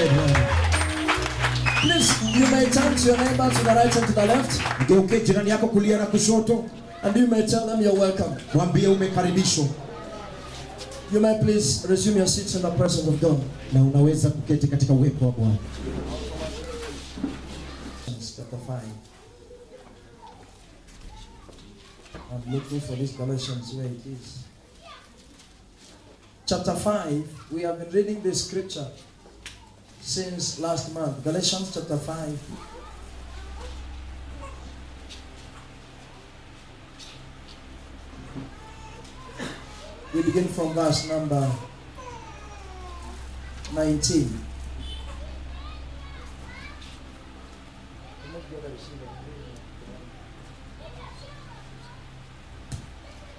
dead one. Please, you may turn to your neighbor to the right and to the left. Geuke jirani yako kulia na kushoto. And you may tell them you're welcome. Mwambie umekaribishwa. You may please resume your seats in the presence of God. Na unaweza kuketi katika uwepo wa Bwana. Chapter 5. I'm looking for this Galatians where it is. Chapter 5. We have been reading this scripture since last month. Galatians chapter 5. We begin from verse number 19.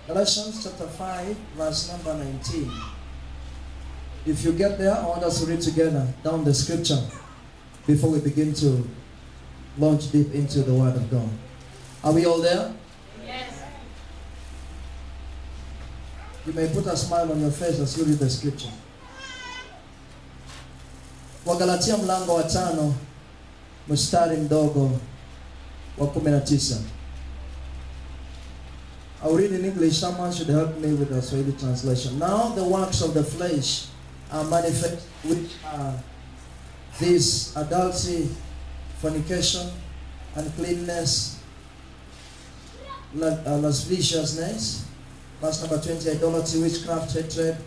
Galatians chapter 5, verse number 19. If you get there, I want us to read together down the scripture before we begin to launch deep into the Word of God. Are we all there? Yes. You may put a smile on your face as you read the scripture. Wagalatia mlango wa 5 mstari mdogo wa 19. I'll read in English. Someone should help me with the Swahili translation. Now the works of the flesh are manifest, which are this: adultery, fornication, uncleanness, lasciviousness. Verse number 20, idolatry, witchcraft, hatred,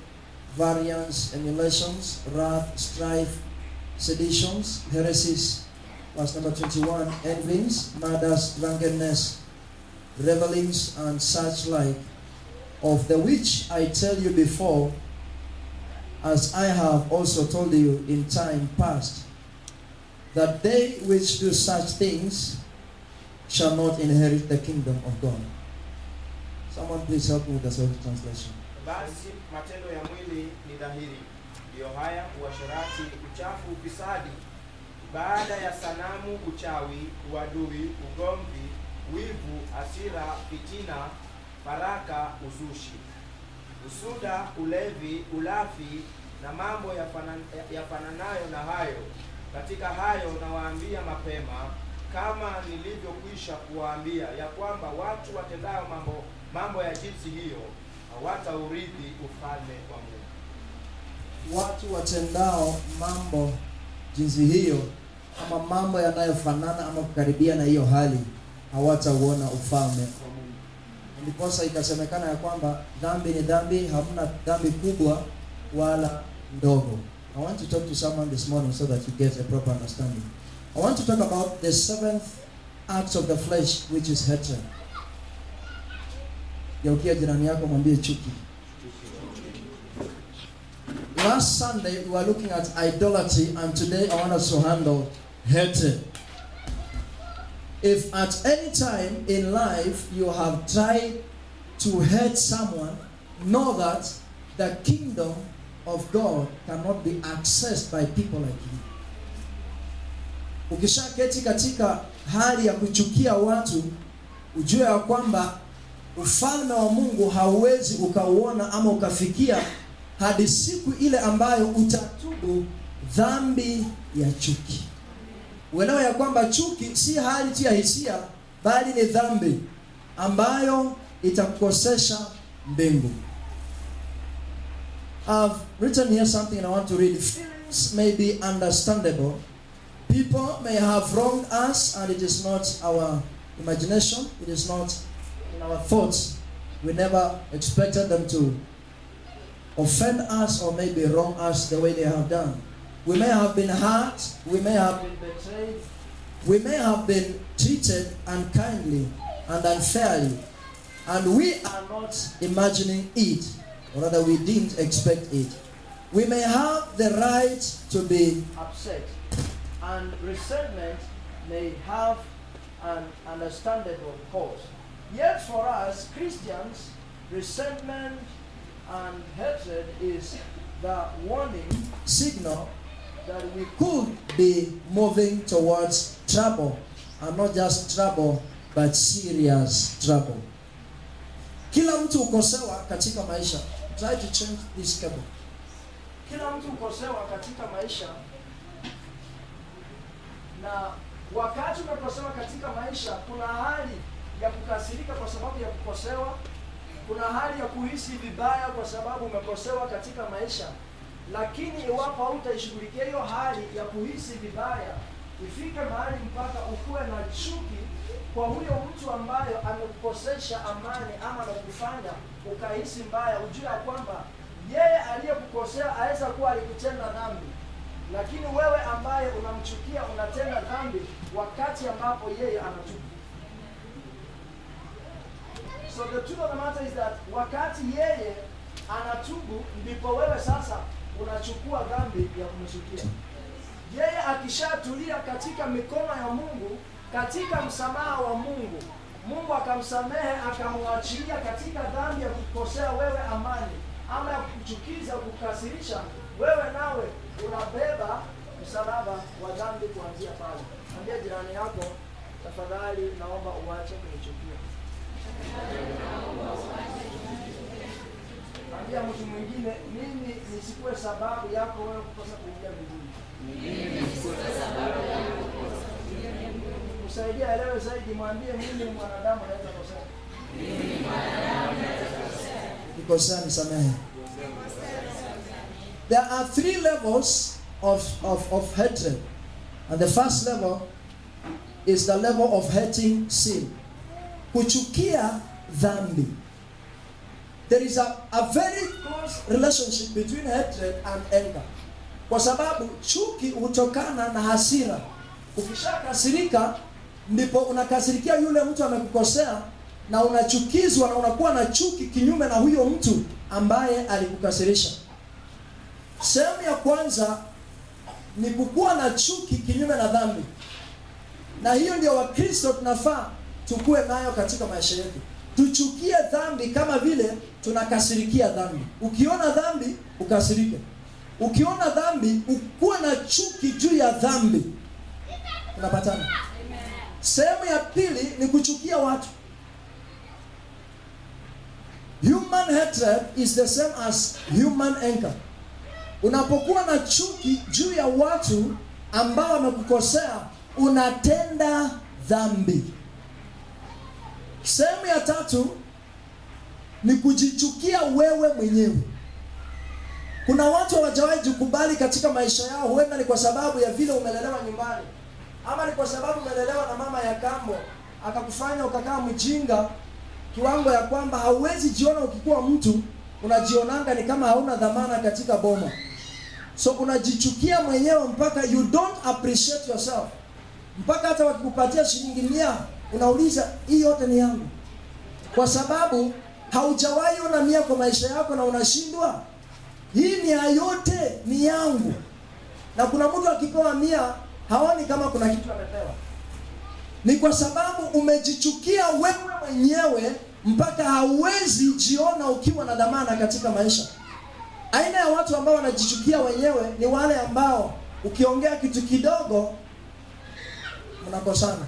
variance, emulations, wrath, strife, seditions, heresies. Verse number 21, envyings, murders, drunkenness, revelings, and such like, of the which I tell you before, as I have also told you in time past, that they which do such things shall not inherit the kingdom of God. Someone please help me with the Swahili translation. Basi matendo ya mwili ni dhahiri, ndiyo haya: uasherati, uchafu, ufisadi, ibada ya sanamu, uchawi, uadui, ugomvi, wivu, hasira, fitina, faraka, uzushi, usuda, ulevi, ulafi na mambo yafananayo na hayo. Katika hayo nawaambia mapema, kama nilivyokwisha kuwaambia, ya kwamba watu watendao mambo ya jinsi hiyo hawataurithi ufalme wa Mungu. Watu watendao mambo jinsi hiyo, ama mambo yanayofanana ama kukaribia na hiyo hali, hawatauona ufalme wa Mungu. Ndiposa ikasemekana ya kwamba dhambi ni dhambi, hamna dhambi kubwa wala ndogo. I want to talk to someone this morning so that you get a proper understanding. I want to talk about the 7th act of the flesh, which is hatred. Geukia jirani yako mwambie chuki. Last Sunday we were looking at idolatry, and today I want us to handle hatred. If at any time in life you have tried to hate someone, know that the kingdom of God cannot be accessed by people like you. Ukishaketi katika hali ya kuchukia watu, ujue ya kwamba ufalme wa Mungu hauwezi ukauona ama ukafikia hadi siku ile ambayo utatubu dhambi ya chuki. Uelewa ya kwamba chuki si hali tu ya hisia, bali ni dhambi ambayo itakukosesha mbingu. I've written here something and I want to read. Feelings may be understandable. People may have wronged us, and it is not our imagination, it is not in our thoughts. We never expected them to offend us or maybe wrong us the way they have done. We may have been hurt, we may have been betrayed, we may have been treated unkindly and unfairly, and we are not imagining it, or rather we didn't expect it. We may have the right to be upset, and resentment may have an understandable cause. Yet for us Christians, resentment and hatred is the warning signal that we could be moving towards trouble, and not just trouble but serious trouble. Kila mtu ukosewa katika maisha. Try to change this cable. Kila mtu ukosewa katika maisha, Na wakati unakosewa katika maisha, kuna hali ya kukasirika kwa sababu ya kukosewa, kuna hali ya kuhisi vibaya kwa sababu umekosewa katika maisha. Lakini iwapo hautaishughulikia hiyo hali ya kuhisi vibaya, ifike mahali mpaka ukuwe na chuki kwa huyo mtu ambaye amekukosesha amani ama amekufanya ukahisi mbaya, ujue ya kwamba yeye aliyekukosea aweza kuwa alikutenda dhambi, lakini wewe ambaye unamchukia unatenda dhambi wakati ambapo yeye anatubu. So the truth of the matter is that wakati yeye anatubu ndipo wewe sasa unachukua dhambi ya kumchukia. Yeye akishatulia katika mikono ya Mungu, katika msamaha wa Mungu, Mungu akamsamehe akamwachilia katika dhambi ya kukosea wewe amani ama ya kuchukiza, kukasirisha, wewe nawe unabeba msalaba wa dhambi kuanzia pale. Ambia jirani yako, tafadhali naomba uache kunichukia. Ambia mtu mwingine, mimi nisikuwe sababu yako wewe kukosa kuingia mbinguni. Msaidia elewe zaidi, mwambie mimi mwanadamu naweza kukosea. Nikosea nisamehe. There are 3 levels of hatred. And the first level is the level of hating sin. Kuchukia dhambi. There is a very close relationship between hatred and anger. Kwa sababu chuki hutokana na hasira. Ukishakasirika ndipo unakasirikia yule mtu amekukosea na unachukizwa na unakuwa na chuki kinyume na huyo mtu ambaye alikukasirisha. Sehemu ya kwanza ni kukuwa na chuki kinyume na dhambi. Na hiyo ndio Wakristo tunafaa tukue nayo katika maisha yetu. Tuchukie dhambi kama vile tunakasirikia dhambi. Ukiona dhambi ukasirike. Ukiona dhambi ukuwe na chuki juu ya dhambi. Unapatana. Sehemu ya pili ni kuchukia watu. Human hatred is the same as human anger. Unapokuwa na chuki juu ya watu ambao wamekukosea, unatenda dhambi. Sehemu ya tatu ni kujichukia wewe mwenyewe. Kuna watu hawajawahi jikubali katika maisha yao. Huenda ni kwa sababu ya vile umelelewa nyumbani, ama ni kwa sababu umelelewa na mama ya kambo akakufanya ukakaa mjinga kiwango ya kwamba hauwezi jiona ukikuwa mtu, unajionanga ni kama hauna dhamana katika boma. So unajichukia mwenyewe mpaka you don't appreciate yourself. Mpaka hata wakikupatia shilingi 100 unauliza hii yote ni yangu. Kwa sababu haujawahi ona 100 kwa maisha yako na unashindwa. Hii ni yote ni yangu. Na kuna mtu akipewa 100 haoni kama kuna kitu amepewa. Ni kwa sababu umejichukia wewe mwenyewe mpaka hauwezi jiona ukiwa na dhamana katika maisha. Aina ya watu ambao wanajichukia wenyewe ni wale ambao ukiongea kitu kidogo mnakosana.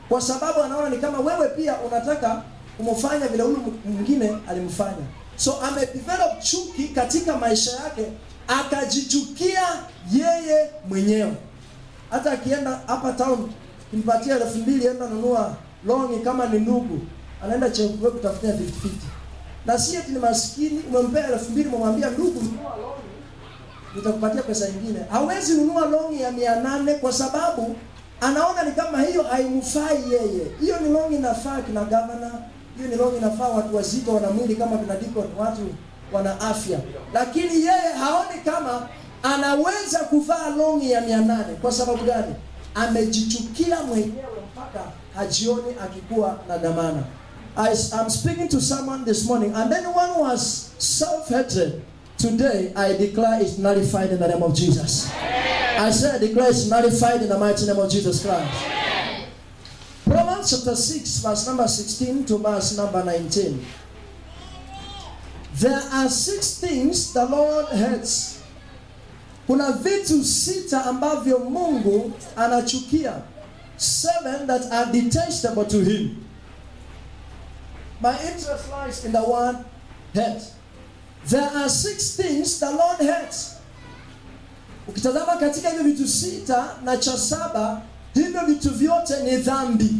Kwa sababu anaona ni kama wewe pia unataka kumfanya vile huyu mwingine alimfanya. So amedevelop chuki katika maisha yake, akajichukia yeye mwenyewe. Hata akienda hapa town kimpatia 2,000 enda nunua longi kama ni ndugu, anaenda chekwe kutafutia 50-50. Na si eti ni maskini, umempea 2,000 umwambia ndugu nunua longi, nitakupatia pesa nyingine. Hawezi nunua longi ya 800 kwa sababu anaona ni kama hiyo haimfai yeye. Hiyo ni longi inafaa kina governor, hiyo ni longi inafaa watu wazito wana mwili kama kina deacon, watu wana afya. Lakini yeye haoni kama anaweza kuvaa longi ya 800. Kwa sababu gani? Amejichukia mwenyewe mpaka hajioni akikuwa na dhamana. I'm speaking to someone this morning, and anyone who has self-hatred today, I declare it's nullified in the name of Jesus. I said I declare it's nullified in the mighty name of Jesus Christ. Proverbs chapter 6 verse number 16 to verse number 19. There are 6 things the Lord hates. Kuna vitu 6 ambavyo Mungu anachukia. 7 that are detestable to him. My interest lies in the word hate. There are 6 things the Lord hates. Ukitazama katika hizo vitu 6 na cha 7, Hivyo vitu vyote ni dhambi.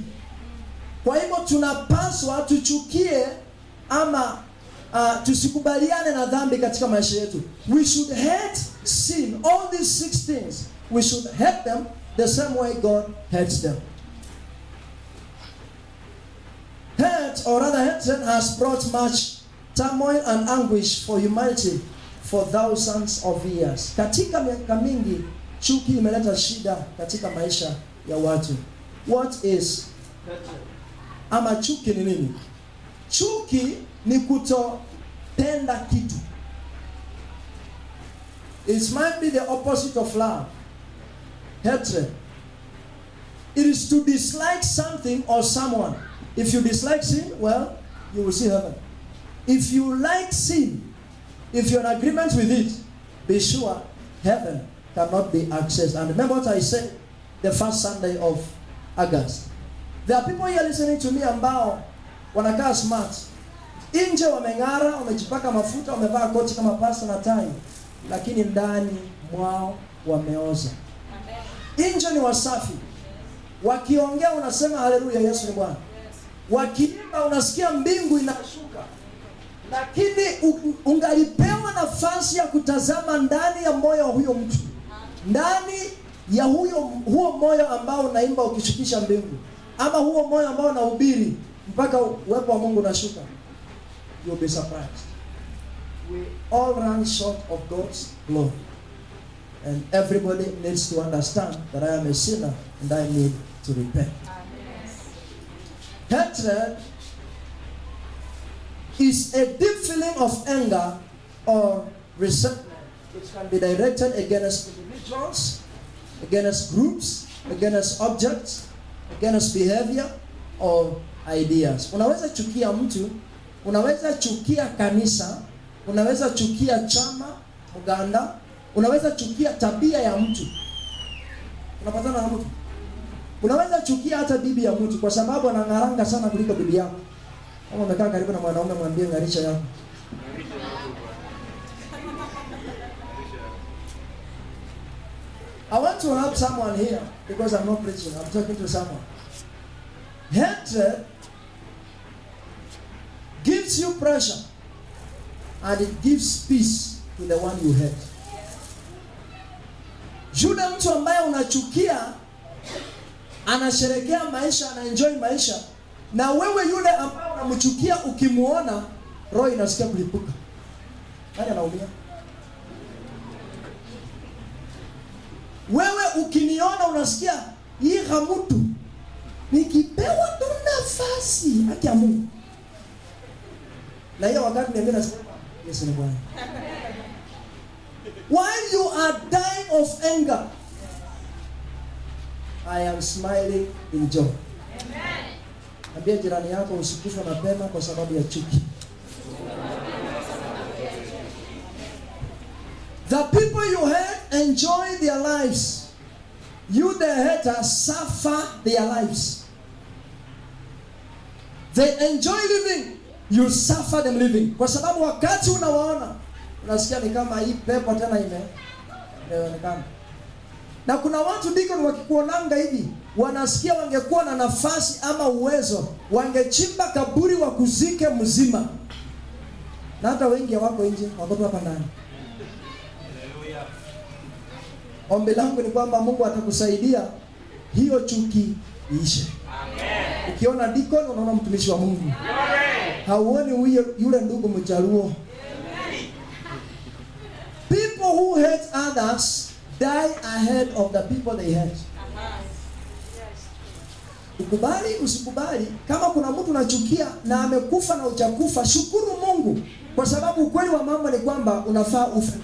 Kwa hivyo tunapaswa tuchukie ama tusikubaliane na dhambi katika maisha yetu. We should hate sin. All these 6 things, we should hate them the same way God hates them. Hate, or rather hatred, has brought much turmoil and anguish for humanity for thousands of years. Katika miaka mingi, chuki imeleta shida katika maisha ya watu. What is hatred? Ama chuki ni nini? Chuki ni kutopenda kitu. It might be the opposite of love. Hatred. It is to dislike something or someone. If you dislike sin, well, you will see heaven. If you like sin, if you're in agreement with it, be sure heaven cannot be accessed. And remember what I said the first Sunday of August. There are people here listening to me ambao wanakaa smart. Nje wameng'ara, wamejipaka mafuta, wamevaa koti kama pasta na tai, lakini ndani mwao wameoza. Nje ni wasafi. Wakiongea unasema haleluya, Yesu ni Bwana. Wakiimba unasikia mbingu inashuka. Lakini ungalipewa nafasi ya kutazama ndani ya moyo wa huyo mtu. Ndani ya huo moyo ambao unaimba ukishukisha mbingu. Ama huo moyo ambao unahubiri mpaka uwepo wa Mungu unashuka. You'll be surprised. We all run short of God's glory. And everybody needs to understand that I am a sinner and I need to repent. Hatred is a deep feeling of anger or resentment which can be directed against individuals, against groups, against objects, against behavior or ideas. Unaweza chukia mtu, unaweza chukia kanisa, unaweza chukia chama, mganda, unaweza chukia tabia ya mtu. Unapatana na mtu. Unaweza chukia hata bibi ya mtu kwa sababu anang'aranga sana kuliko bibi yako. Kama umekaa karibu na mwanaume, mwambie ngarisha yako. I want to help someone here because I'm not preaching. I'm talking to someone. Hatred gives you pressure and it gives peace to the one you hate. Yule mtu ambaye unachukia anasherekea maisha, anaenjoy maisha, na wewe yule ambaye unamchukia ukimuona roho inasikia kulipuka. Nani anaumia? Wewe ukiniona unasikia hii hamutu nikipewa tu nafasi haki ya Mungu. Na hiyo wakati niambia nasema Yesu ni Bwana. While you are dying of anger, I am smiling in joy. Amen. Ambia jirani yako usikufe mapema kwa sababu ya chuki. The people you hate enjoy their lives. You the hater suffer their lives. They enjoy living. You suffer them living. Kwa sababu wakati unawaona unasikia ni kama hii pepo tena imeonekana. Na kuna watu ndiko wakikuonanga hivi wanasikia wangekuwa na nafasi ama uwezo wangechimba kaburi wa kuzike mzima. Na hata wengi wako nje, wako hapa ndani. Ombi langu ni kwamba Mungu atakusaidia hiyo chuki iishe. Amen. Ukiona deacon unaona mtumishi wa Mungu. Amen. Hauoni yule ndugu mjaluo. Amen. People who hate others die ahead of the people they hate. Ukubali usikubali, kama kuna mtu unachukia na amekufa na hujakufa, shukuru Mungu, kwa sababu ukweli wa mambo ni kwamba unafaa ufe.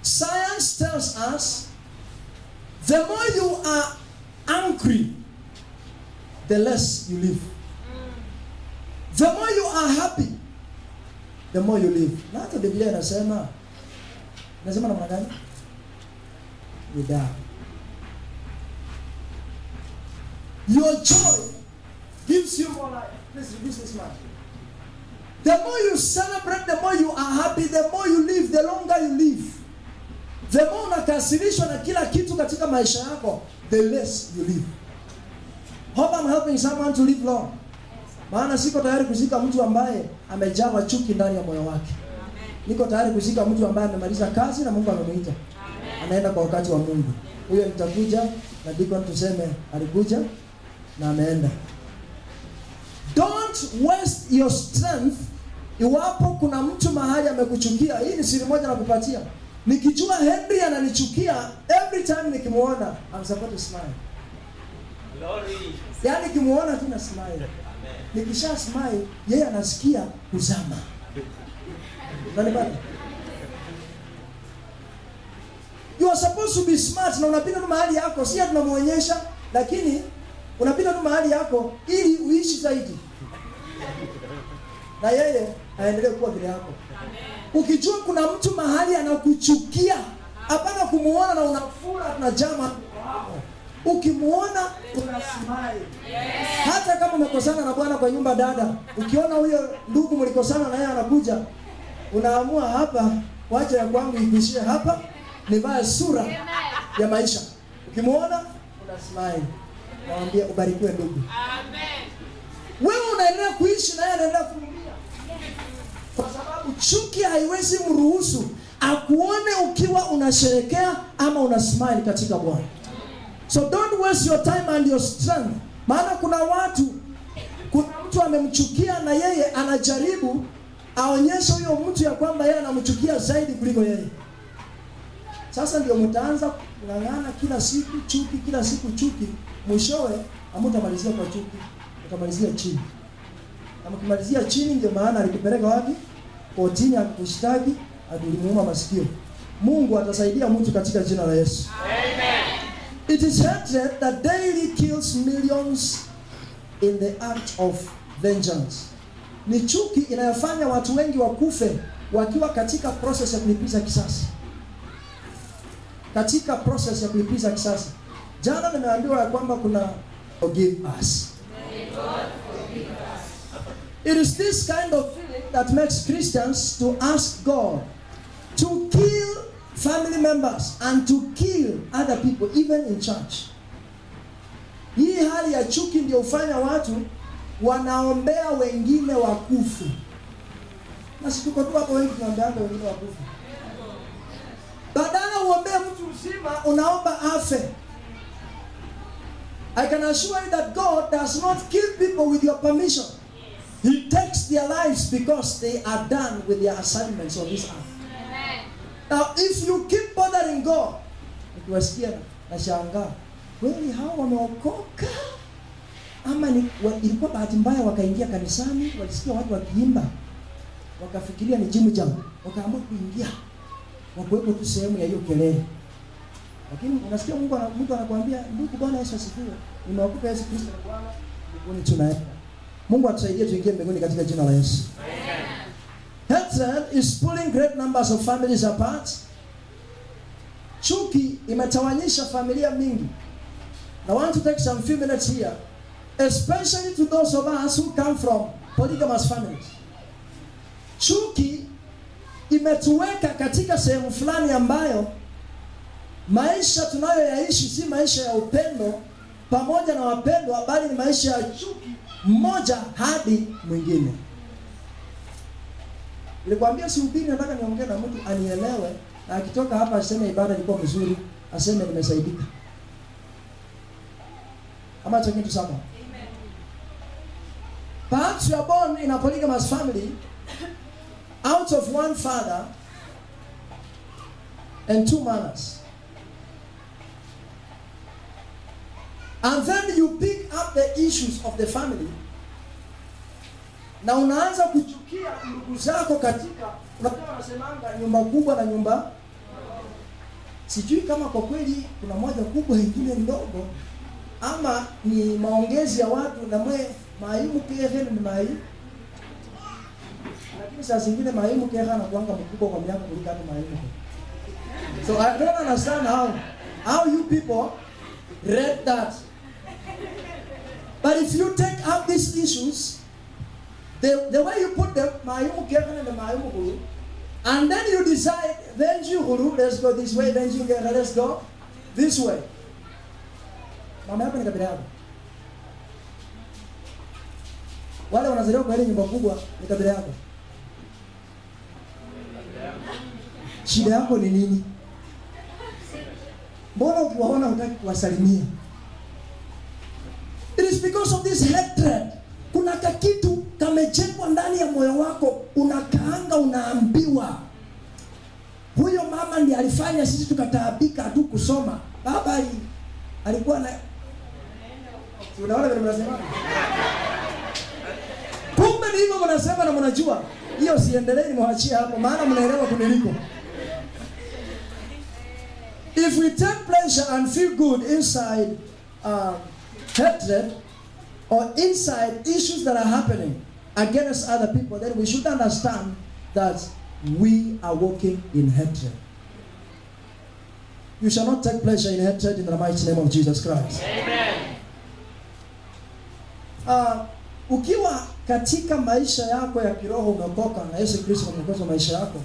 Science tells us the more you are angry, the less you live. The more you are happy, the more you live. Na hata Biblia inasema namna gani? You die. Your joy gives you more life. Please reduce this much. The more you celebrate, the more you are happy, the more you live, the longer you live. The more unakasirishwa na kila kitu katika maisha yako, the less you live. Hope I'm helping someone to live long. Maana siko tayari kuzika mtu ambaye amejawa chuki ndani ya moyo wake. Niko tayari kuzika mtu ambaye amemaliza kazi na Mungu amemuita. Anaenda kwa wakati wa Mungu. Huyo nitakuja na deacon tuseme alikuja na ameenda. Don't waste your strength. Iwapo kuna mtu mahali amekuchukia, hii ni siri moja nakupatia. Nikijua Henry ananichukia, every time nikimuona, I'm supposed to smile. Glory. Yaani nikimuona tu na smile. Amen. Nikisha smile, yeye anasikia kuzama. Unanipata? You are supposed to be smart, na unapita tu mahali yako, si tunamuonyesha, lakini unapita tu mahali yako ili uishi zaidi. Na yeye aendelee kuwa vile yako. Ukijua kuna mtu mahali anakuchukia, hapana kumuona na unafura na jama. Ukimuona una smile. Hata kama umekosana na bwana kwa nyumba dada, ukiona huyo ndugu mlikosana na yeye anakuja, unaamua hapa, wacha ya kwangu ibishie hapa, nivae sura ya maisha. Ukimuona una smile. Naambia ubarikiwe ndugu. Amen. Wewe unaendelea kuishi na yeye anaendelea kuumia. Kwa sababu chuki haiwezi mruhusu akuone ukiwa unasherekea ama una smile katika Bwana. So don't waste your time and your strength. Maana kuna mtu amemchukia na yeye anajaribu aonyeshe huyo mtu ya kwamba yeye anamchukia zaidi kuliko yeye. Sasa ndio mtaanza kung'ang'ana kila siku chuki, kila siku chuki, mwishowe hamtamalizia kwa chuki, mtamalizia chini. Na mkimalizia chini ndio maana alikupeleka wapi? Kotini akushtaki, adilimuuma masikio. Mungu atasaidia mtu katika jina la Yesu. Amen. It is hatred that daily kills millions in the act of vengeance. Ni chuki inayofanya watu wengi wakufe wakiwa katika process ya kulipiza kisasi. Katika process ya kulipiza kisasi. Jana nimeambiwa ya kwamba kuna forgive us. May God forgive us. It is this kind of feeling that makes Christians to ask God to kill family members and to kill other people even in church. Hii hali ya chuki ndio hufanya watu wanaombea wengine wakufu. Na si tuko tu hapo wengi tunaombea wengine wakufu. Badala uombee mtu mzima unaomba afe. I can assure you that God does not kill people with your permission. He takes their lives because they are done with their assignments on this earth. Amen. Now if you keep bothering God, ukiwasikia na shangaa, kweli hao wameokoka? Ama ilikuwa bahati mbaya wakaingia kanisani, walisikia watu wakiimba, wakafikiria ni jimu jam, wakaamua kuingia, wakuwepo tu sehemu ya hiyo kelele. Lakini unasikia Mungu anakuambia, ndugu, Bwana Yesu asifiwe, nimeokoka Yesu Kristo ni Bwana, mbinguni tunaenda. Mungu atusaidie tuingie mbinguni katika jina la Yesu. Amen. Hatred is pulling great numbers of families apart. Chuki imetawanyisha familia mingi. I want to take some few minutes here, especially to those of us who come from polygamous families. Chuki imetuweka katika sehemu fulani ambayo maisha tunayoyaishi si maisha ya upendo pamoja na wapendwa, bali ni maisha ya chuki mmoja hadi mwingine. Nilikwambia sihubiri, nataka niongee na mtu anielewe, na akitoka hapa aseme ibada ilikuwa mzuri, aseme nimesaidika. Am I talking to someone? Amen. Perhaps you are born in a polygamous family out of one father and two mothers. And then you pick up the issues of the family. Na unaanza kuchukia ndugu zako katika, unajua wanasemanga nyumba kubwa na nyumba. Sijui kama kwa kweli kuna moja kubwa nyingine ndogo, ama ni maongezi ya watu na maimu kile ni maimu. Lakini saa zingine maimu kile anakuanga mkubwa kwa miaka kuliko hata maimu. So I don't understand how you people read that. But if you take up these issues, the way you put them, maimu kile and the maimu kulu, And then you decide, let's go this way, let's go this way. Mama yako ni kabila yako. Wale wanazaliwa kwa ile nyumba kubwa ni kabila yako. Shida yako ni nini? Mbona ukiwaona hutaki kuwasalimia? It is because of this hatred. Kuna kakitu kamejengwa ndani ya moyo wako, unakaanga, unaambiwa huyo mama ndiye alifanya sisi tukataabika tu kusoma. Baba alikuwa na unaona vile mnasema? Kumbe ni hivyo mnasema na mnajua. Hiyo siendelee, nimwachie hapo maana mnaelewa kuniliko. If we take pleasure and feel good inside hatred or inside issues that are happening against other people, then we should understand that we are walking in hatred. You shall not take pleasure in hatred in the mighty name of Jesus Christ. Amen. Ukiwa katika maisha yako ya kiroho umeokoka na Yesu Kristo ameokoa maisha yako,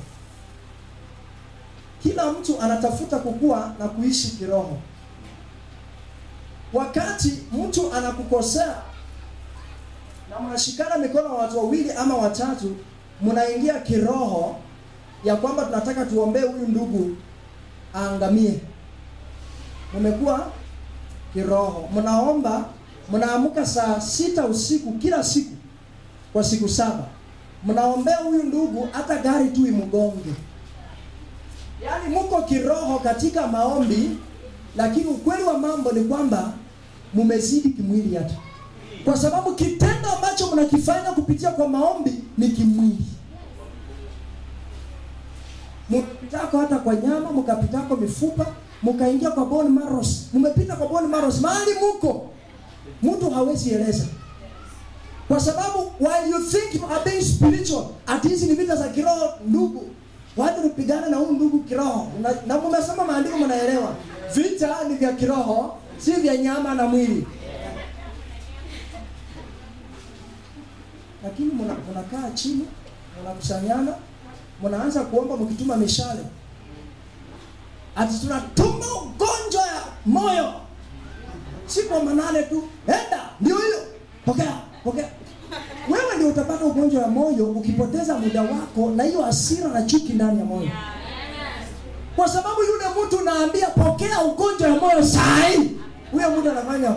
kila mtu anatafuta kukua na kuishi kiroho. Wakati mtu anakukosea na mnashikana mikono watu wawili ama watatu, mnaingia kiroho ya kwamba tunataka tuombee huyu ndugu aangamie. Mmekuwa kiroho. Mnaomba, mnaamka saa 6 usiku kila siku kwa siku 7. Mnaombea huyu ndugu hata gari tu imgonge. Yaani mko kiroho katika maombi, lakini ukweli wa mambo ni kwamba mumezidi kimwili hata. Kwa sababu kitendo ambacho mnakifanya kupitia kwa maombi ni kimwili. Mkapitako hata kwa nyama, mkapitako mifupa, mkaingia kwa bone marrows. Mmepita kwa bone marrows mahali mko. Mtu hawezi eleza. Kwa sababu while you think you are being spiritual, at hizi ni vita za kiroho ndugu. Watu kupigana na huyu ndugu kiroho. Na mmesoma maandiko mnaelewa. Vita ni vya kiroho, si vya nyama na mwili. Lakini mnakaa chini, mnakusanyana, mnaanza kuomba mkituma mishale. Ati tunatuma ugonjwa ya moyo. Si kwa manane tu. Enda, ndio hiyo. Pokea. Wewe ndio utapata ugonjwa wa moyo ukipoteza muda wako na hiyo hasira na chuki ndani ya moyo. Kwa sababu yule mtu naambia pokea ugonjwa wa moyo sahi, huyo mtu anafanya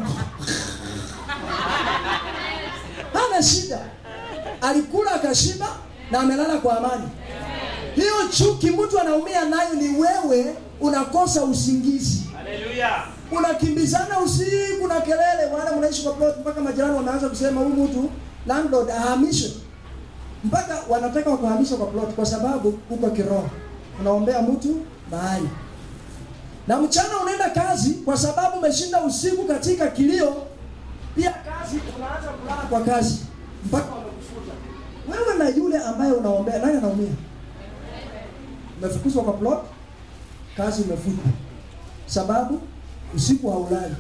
hana shida. Alikula akashiba na amelala kwa amani. Hiyo chuki mtu anaumia nayo ni wewe unakosa usingizi. Haleluya. Unakimbizana usiku na kelele, wala mnaishi kwa plot mpaka majirani wanaanza kusema huyu mtu landlord ahamishwe. Mpaka wanataka kuhamishwa kwa plot kwa sababu uko kiroho. Unaombea mtu mahali. Na mchana unaenda kazi kwa sababu umeshinda usiku katika kilio. Pia kazi unaanza kulala kwa kazi mpaka wanakufuta. Wewe na yule ambaye unaombea nani anaumia? Umefukuzwa kwa plot, kazi umefutwa. Sababu usiku haulali.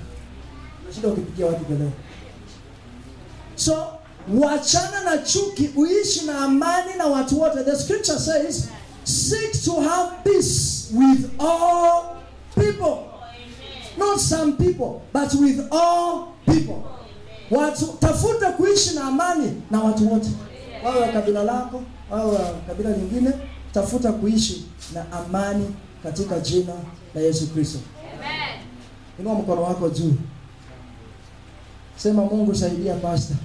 Unashinda ukipigia watu kelele. So, wachana na chuki, uishi na amani na watu wote. The scripture says, seek to have peace with all people. Not some people, but with all people. Watu tafuta kuishi na amani na watu wote. Wawe wa kabila lako, wawe wa kabila nyingine, tafuta kuishi na amani katika jina la Yesu Kristo. Amen. Inua mkono wako juu. Sema Mungu saidia pastor.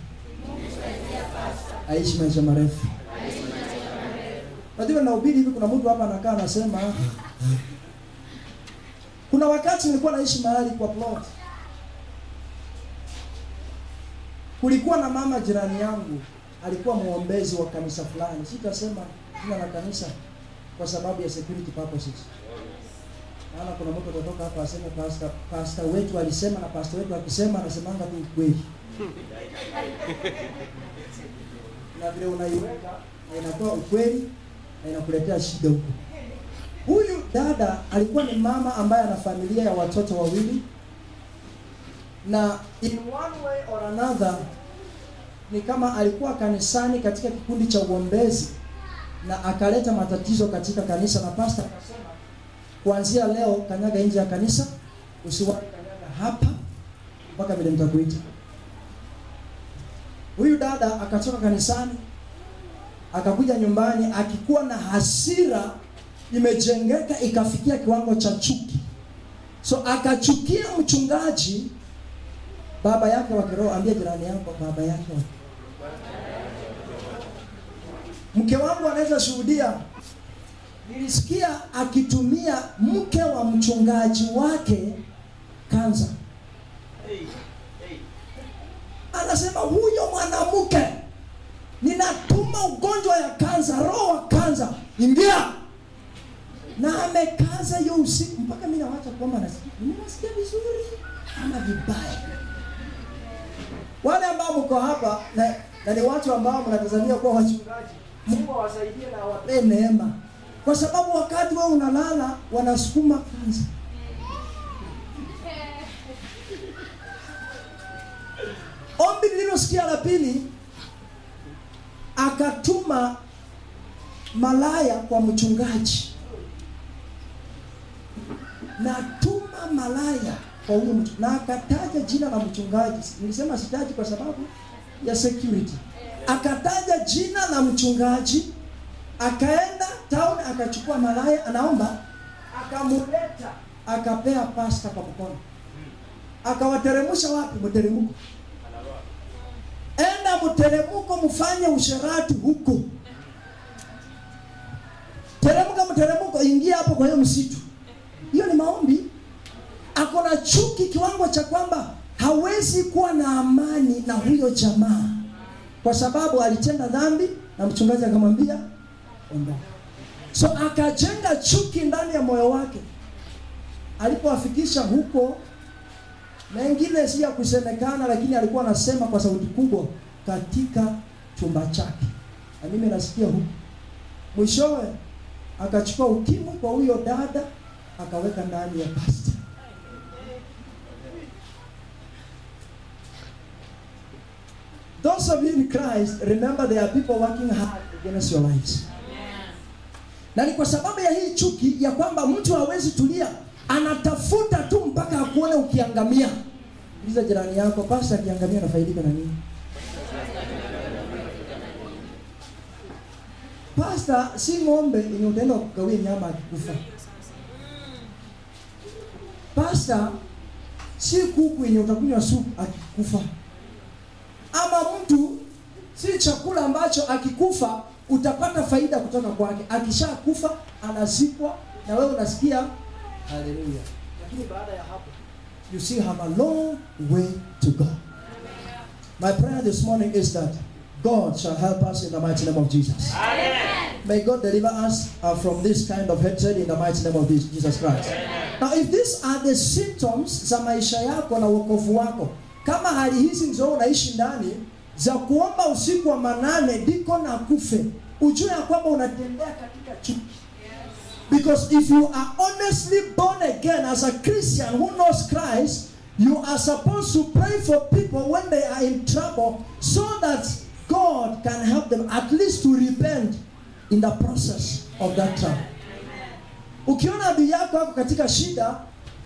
Aishi maisha marefu. Najua nahubiri hivi kuna mtu hapa anakaa anasema kuna wakati nilikuwa naishi mahali kwa plot. Kulikuwa na mama jirani yangu, alikuwa muombezi wa kanisa fulani. Sitasema jina la kanisa kwa sababu ya security purposes. Maana kuna mtu kutoka hapa aseme pastor wetu alisema na pastor wetu akisema anasemanga tu kweli. Na vile unaiweka na inatoa ukweli na inakuletea shida huko. Huyu dada alikuwa ni mama ambaye ana familia ya watoto wawili. Na in one way or another ni kama alikuwa kanisani katika kikundi cha uombezi. na akaleta matatizo katika kanisa, na pastor akasema kuanzia leo kanyaga nje ya kanisa, usiwahi kanyaga hapa mpaka vile nitakuita. Huyu dada akatoka kanisani akakuja nyumbani akikuwa na hasira imejengeka ikafikia kiwango cha chuki. So akachukia mchungaji, baba yake wa kiroho. Ambia jirani yako baba yake. Mke wangu anaweza shuhudia, nilisikia akitumia mke wa mchungaji wake kansa. Anasema huyo mwanamke, ninatuma ugonjwa ya kansa, roho wa kansa, ingia. Na amekaza hiyo usiku mpaka mimi nawacha kuomba, nasikia vizuri ama vibaya. Wale ambao mko hapa na ni watu ambao mnatazamia kuwa wachungaji, Mungu awasaidie na awape neema, kwa sababu wakati wewe unalala wanasukuma kansa. Ombi nililosikia la pili, akatuma malaya kwa mchungaji. Natuma malaya kwa huyo mtu, na akataja jina la mchungaji. Nilisema sitaji kwa sababu ya security. Akataja jina la mchungaji, akaenda town akachukua malaya, anaomba, akamuleta, akapea pasta kwa mkono. Akawateremsha wapi? Mteremko. Enda mteremko mfanye usherati huko. Mteremko, ingia hapo kwa hiyo msitu. Hiyo ni maombi. Akona chuki kiwango cha kwamba hawezi kuwa na amani na huyo jamaa, kwa sababu alitenda dhambi na mchungaji akamwambia ondoka. So akajenga chuki ndani ya moyo wake. Alipoafikisha huko, mengine si ya kusemekana, lakini alikuwa anasema kwa sauti kubwa katika chumba chake, na mimi nasikia huko. Mwishowe akachukua ukimwi kwa huyo dada akaweka ndani ya pastor. Those of you in Christ, remember there are people working hard against your lives. Na ni kwa sababu ya hii chuki ya kwamba mtu hawezi tulia, anatafuta tu mpaka akuone ukiangamia. Uliza jirani yako, pastor akiangamia anafaidika na nini? Pastor si ng'ombe yenye utaenda kugawia nyama akikufa. Pastor si kuku yenye utakunywa supu akikufa. Ama mtu si chakula ambacho akikufa utapata faida kutoka kwake. Akishakufa anazikwa na wewe unasikia haleluya. Lakini baada ya hapo you still have a long way to go. My prayer this morning is that God shall help us in the mighty name of Jesus. Amen. May God deliver us from this kind of hatred in the mighty name of Jesus Christ. Amen. Now if these are the symptoms za maisha yako na wokovu wako, kama hali hizi ndio unaishi ndani za kuomba usiku wa manane diko na kufe, ujue ya kwamba unatembea katika chuki. Because if you are honestly born again as a Christian who knows Christ, you are supposed to pray for people when they are in trouble so that God can help them at least to repent in the process of that trouble. Ukiona adui yako hapo katika shida,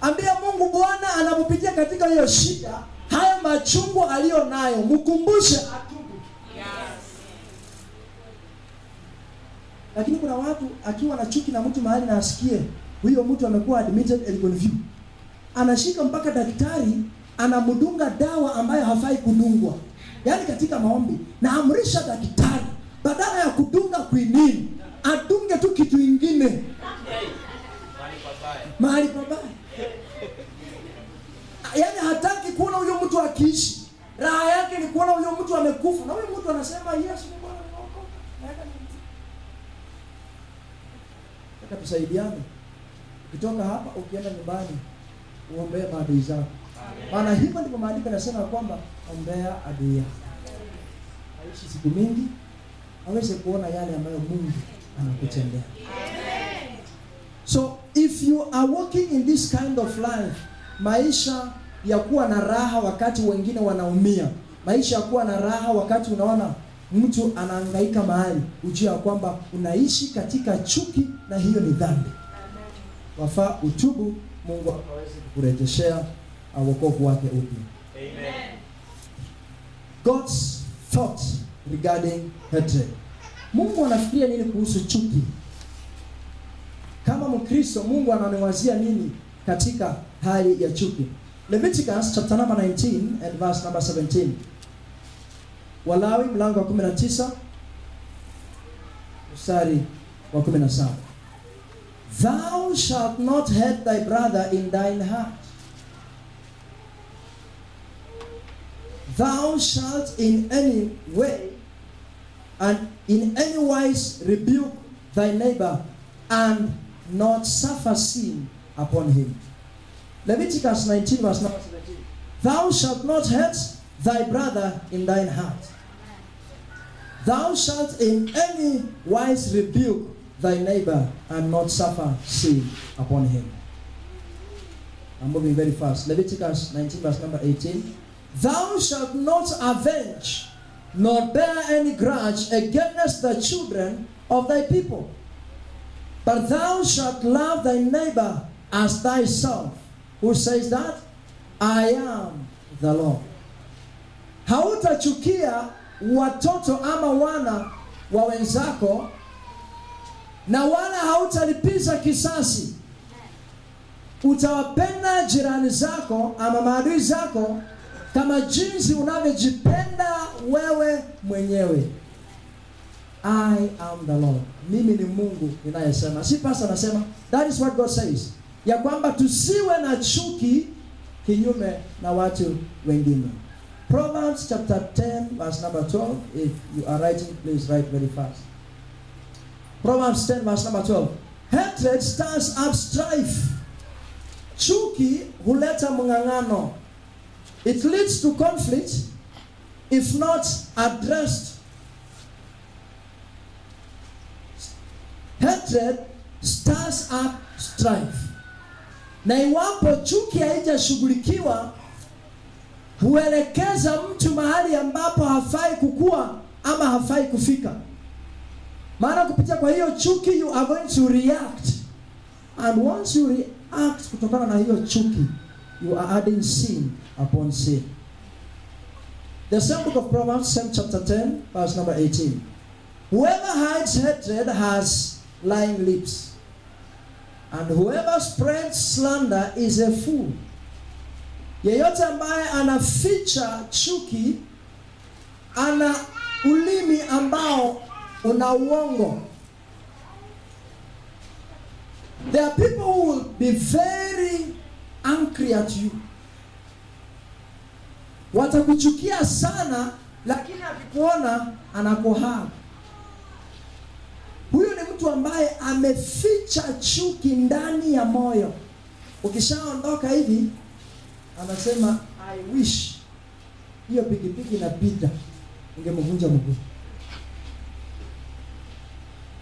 ambia Mungu Bwana anapopitia katika hiyo shida, haya machungu aliyo nayo, mkumbushe atubu. Lakini kuna watu akiwa na chuki na mtu mahali na asikie huyo mtu amekuwa admitted and confused, anashika mpaka daktari anamdunga dawa ambayo hafai kudungwa. Yaani katika maombi na amrisha daktari badala ya kudunga quinine adunge tu kitu kingine. Mahali pabaya. Yaani hataki kuona huyo mtu akiishi. Raha yake ni kuona huyo mtu amekufa. Na huyo mtu anasema Yesu ni Bwana naokoka. Nataka tusaidiane. Ukitoka hapa ukienda nyumbani uombee maadui zako. Maana hivyo ndivyo maandiko yanasema kwamba ombea adui yako. Aishi siku mingi aweze kuona yale ambayo Mungu anakutendea. So if you are walking in this kind of life, maisha ya kuwa na raha wakati wengine wanaumia, maisha ya kuwa na raha wakati unaona mtu anahangaika mahali, ujue kwamba unaishi katika chuki na hiyo ni dhambi. Wafaa utubu, Mungu akaweze kukurejeshea wokovu wake upya. Amen. God's thought regarding hatred. Mungu anafikiria nini kuhusu chuki? Kama Mkristo, Mungu ananiwazia nini katika hali ya chuki? Leviticus chapter number 19 and verse number 17. Walawi mlango wa 19 mstari wa 17. Thou shalt not hate thy brother in thine heart. Thou shalt in any way and in any wise rebuke thy neighbor and not suffer sin upon him. Leviticus 19 verse number 17. Thou shalt not hate thy brother in thine heart. Thou shalt in any wise rebuke thy neighbor and not suffer sin upon him. I'm moving very fast. Leviticus 19 verse number 18. Thou shalt not avenge nor bear any grudge against the children of thy people, but thou shalt love thy neighbor as thyself. Who says that? I am the Lord. Hautachukia watoto ama wana wa wenzako, na wala hautalipiza kisasi. Utawapenda jirani zako ama maadui zako kama jinsi unavyojipenda wewe mwenyewe. I am the Lord. Mimi ni Mungu ninayesema. Si pastor anasema. That is what God says. Ya kwamba tusiwe na chuki kinyume na watu wengine. Proverbs chapter 10 verse number 12. If you are writing, please write very fast. Proverbs 10 verse number 12. Hatred stirs up strife. Chuki huleta mng'ang'ano. It leads to conflict if not addressed. Hatred stirs up strife. Na iwapo chuki haijashughulikiwa, huelekeza mtu mahali ambapo hafai kukua ama hafai kufika. Maana kupitia kwa hiyo chuki, you are going to react. And once you react kutokana na hiyo chuki, you are adding sin upon sin. The same book of Proverbs, same chapter 10, verse number 18. Whoever hides hatred has lying lips, and whoever spreads slander is a fool. Yeyote ambaye anaficha chuki ana ulimi ambao una uongo. There are people who will be very angry at you. Watakuchukia sana, lakini akikuona anakuhug. Huyo ni mtu ambaye ameficha chuki ndani ya moyo. Ukishaondoka hivi, anasema I wish hiyo pikipiki inapita ingemvunja mguu.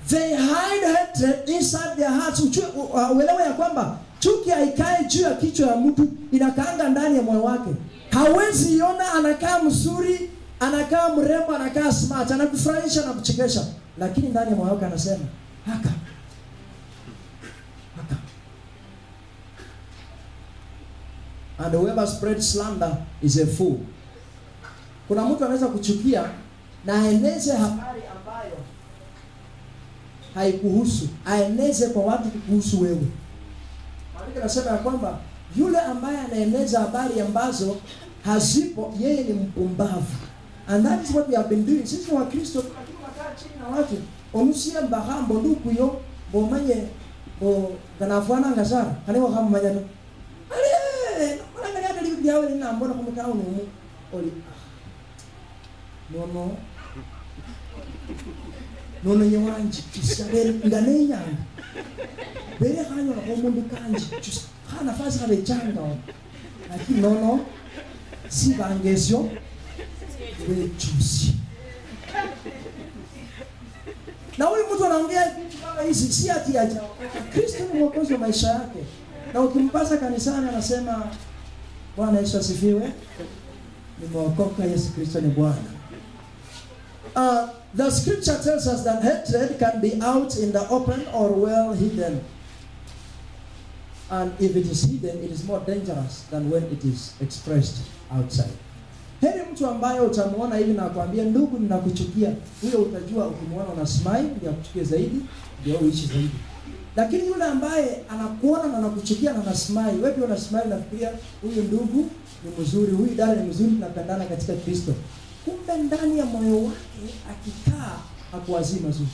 They hide hatred inside their hearts. Uelewe ya kwamba chuki haikai juu ya kichwa ya mtu, inakaanga ndani ya moyo wake. Hawezi iona anakaa mzuri, anakaa mrembo, anakaa smart, anakufurahisha na kuchekesha, lakini ndani ya moyo wake anasema haka. And whoever spreads slander is a fool. Kuna mtu anaweza kuchukia na aeneze habari ambayo haikuhusu, aeneze kwa watu kuhusu wewe. Maandiko yanasema ya kwamba yule ambaye anaeneza habari ambazo hazipo, yeye ni mpumbavu. And that is what we have been doing. Sisi wa Kristo tunakaa chini na watu, onusia mbahambo nduku yo, bomanye bo ganafwana ngazara, kaniwa kama manyano. Ale, mbona ngani hadi libi yawe nina mbona kumekao numu. Oli. Nono nyewanji kisabere nganenya. Bere hanyo na omundu kanji. Hana fasi kabe changa. Lakini nono si bangesyo we chusi. Na huyu mtu anaongea vitu kama hizi si ati aje. Kristo ni mwokozi wa maisha yake. Na ukimpasa kanisani anasema Bwana Yesu asifiwe. Nimeokoka, Yesu Kristo ni Bwana. The scripture tells us that hatred can be out in the open or well hidden. And if it is hidden, it is more dangerous than when it is expressed outside. Heri mtu ambaye utamuona hivi na kuambia ndugu ninakuchukia, huyo utajua ukimuona una smile ndio akuchukie zaidi, ndio uishi zaidi. Lakini yule ambaye anakuona na anakuchukia na ana smile, wewe pia una smile na kufikiria huyu ndugu ni mzuri, huyu dada ni mzuri, tunapendana katika Kristo. Kumbe ndani ya moyo wake akikaa hakuwazii mazuri.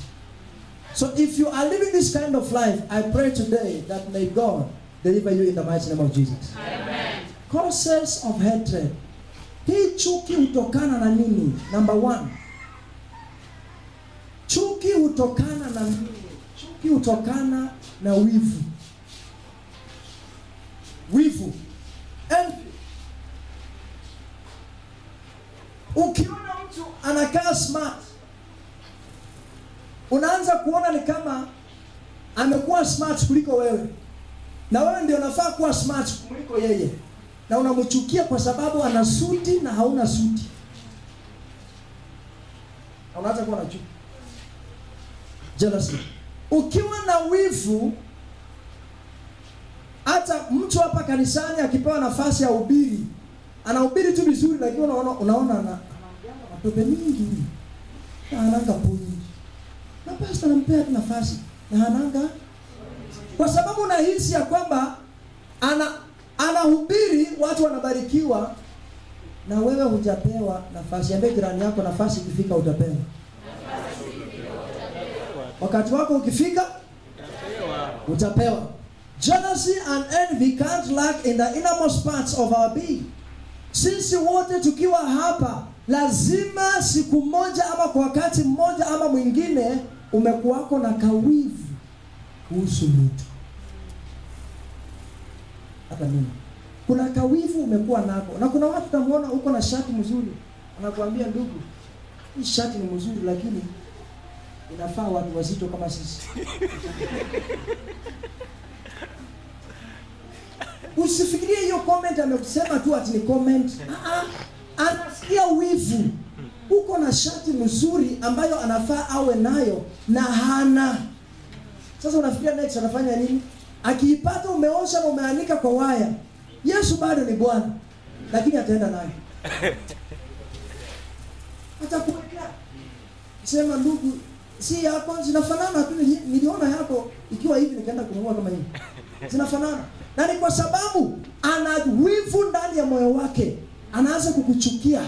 So if you are living this kind of life, I pray today that may God deliver you in the mighty name of Jesus. Amen. Causes of hatred. Hii chuki hutokana na nini? Number 1. Chuki hutokana na nini? Chuki hutokana na wivu. Wivu. Envy. Ukiona mtu anakaa smart, unaanza kuona ni kama amekuwa smart kuliko wewe. Na wewe ndio unafaa kuwa smart kuliko yeye. Na unamchukia kwa sababu ana suti na hauna suti. Na unaanza kuwa na chuki. Jealousy. Ukiwa na wivu, hata mtu hapa kanisani akipewa nafasi ya ubiri, anahubiri tu vizuri, lakini unaona ana matope mingi. Na ananga puni. Na pastor anampea nafasi na ananga, kwa sababu unahisi ya kwamba anahubiri watu wanabarikiwa na wewe hujapewa nafasi. Ambie jirani yako nafasi ikifika utapewa. Wakati wako ukifika utapewa. Jealousy and envy can't lack in the innermost parts of our being. Sisi wote tukiwa hapa lazima siku moja ama kwa wakati mmoja ama mwingine umekuwako na kawivu kuhusu mtu. Hata mimi. Kuna kawivu umekuwa nako. Na kuna watu utamuona uko na shati mzuri. Anakuambia ndugu, hii shati ni mzuri lakini inafaa watu wazito kama sisi. Usifikirie hiyo comment amekusema tu ati ni comment. Anasikia wivu. Uko na shati mzuri ambayo anafaa awe nayo na hana. Sasa unafikiria next anafanya nini? Akiipata umeosha na umeanika kwa waya. Yesu bado ni Bwana. Lakini ataenda naye. Atakuwekea. Sema ndugu, si yako zinafanana tu, niliona yako ikiwa hivi nikaenda kununua kama hivi. Zinafanana. Na ni kwa sababu ana wivu ndani ya moyo wake. Anaanza kukuchukia.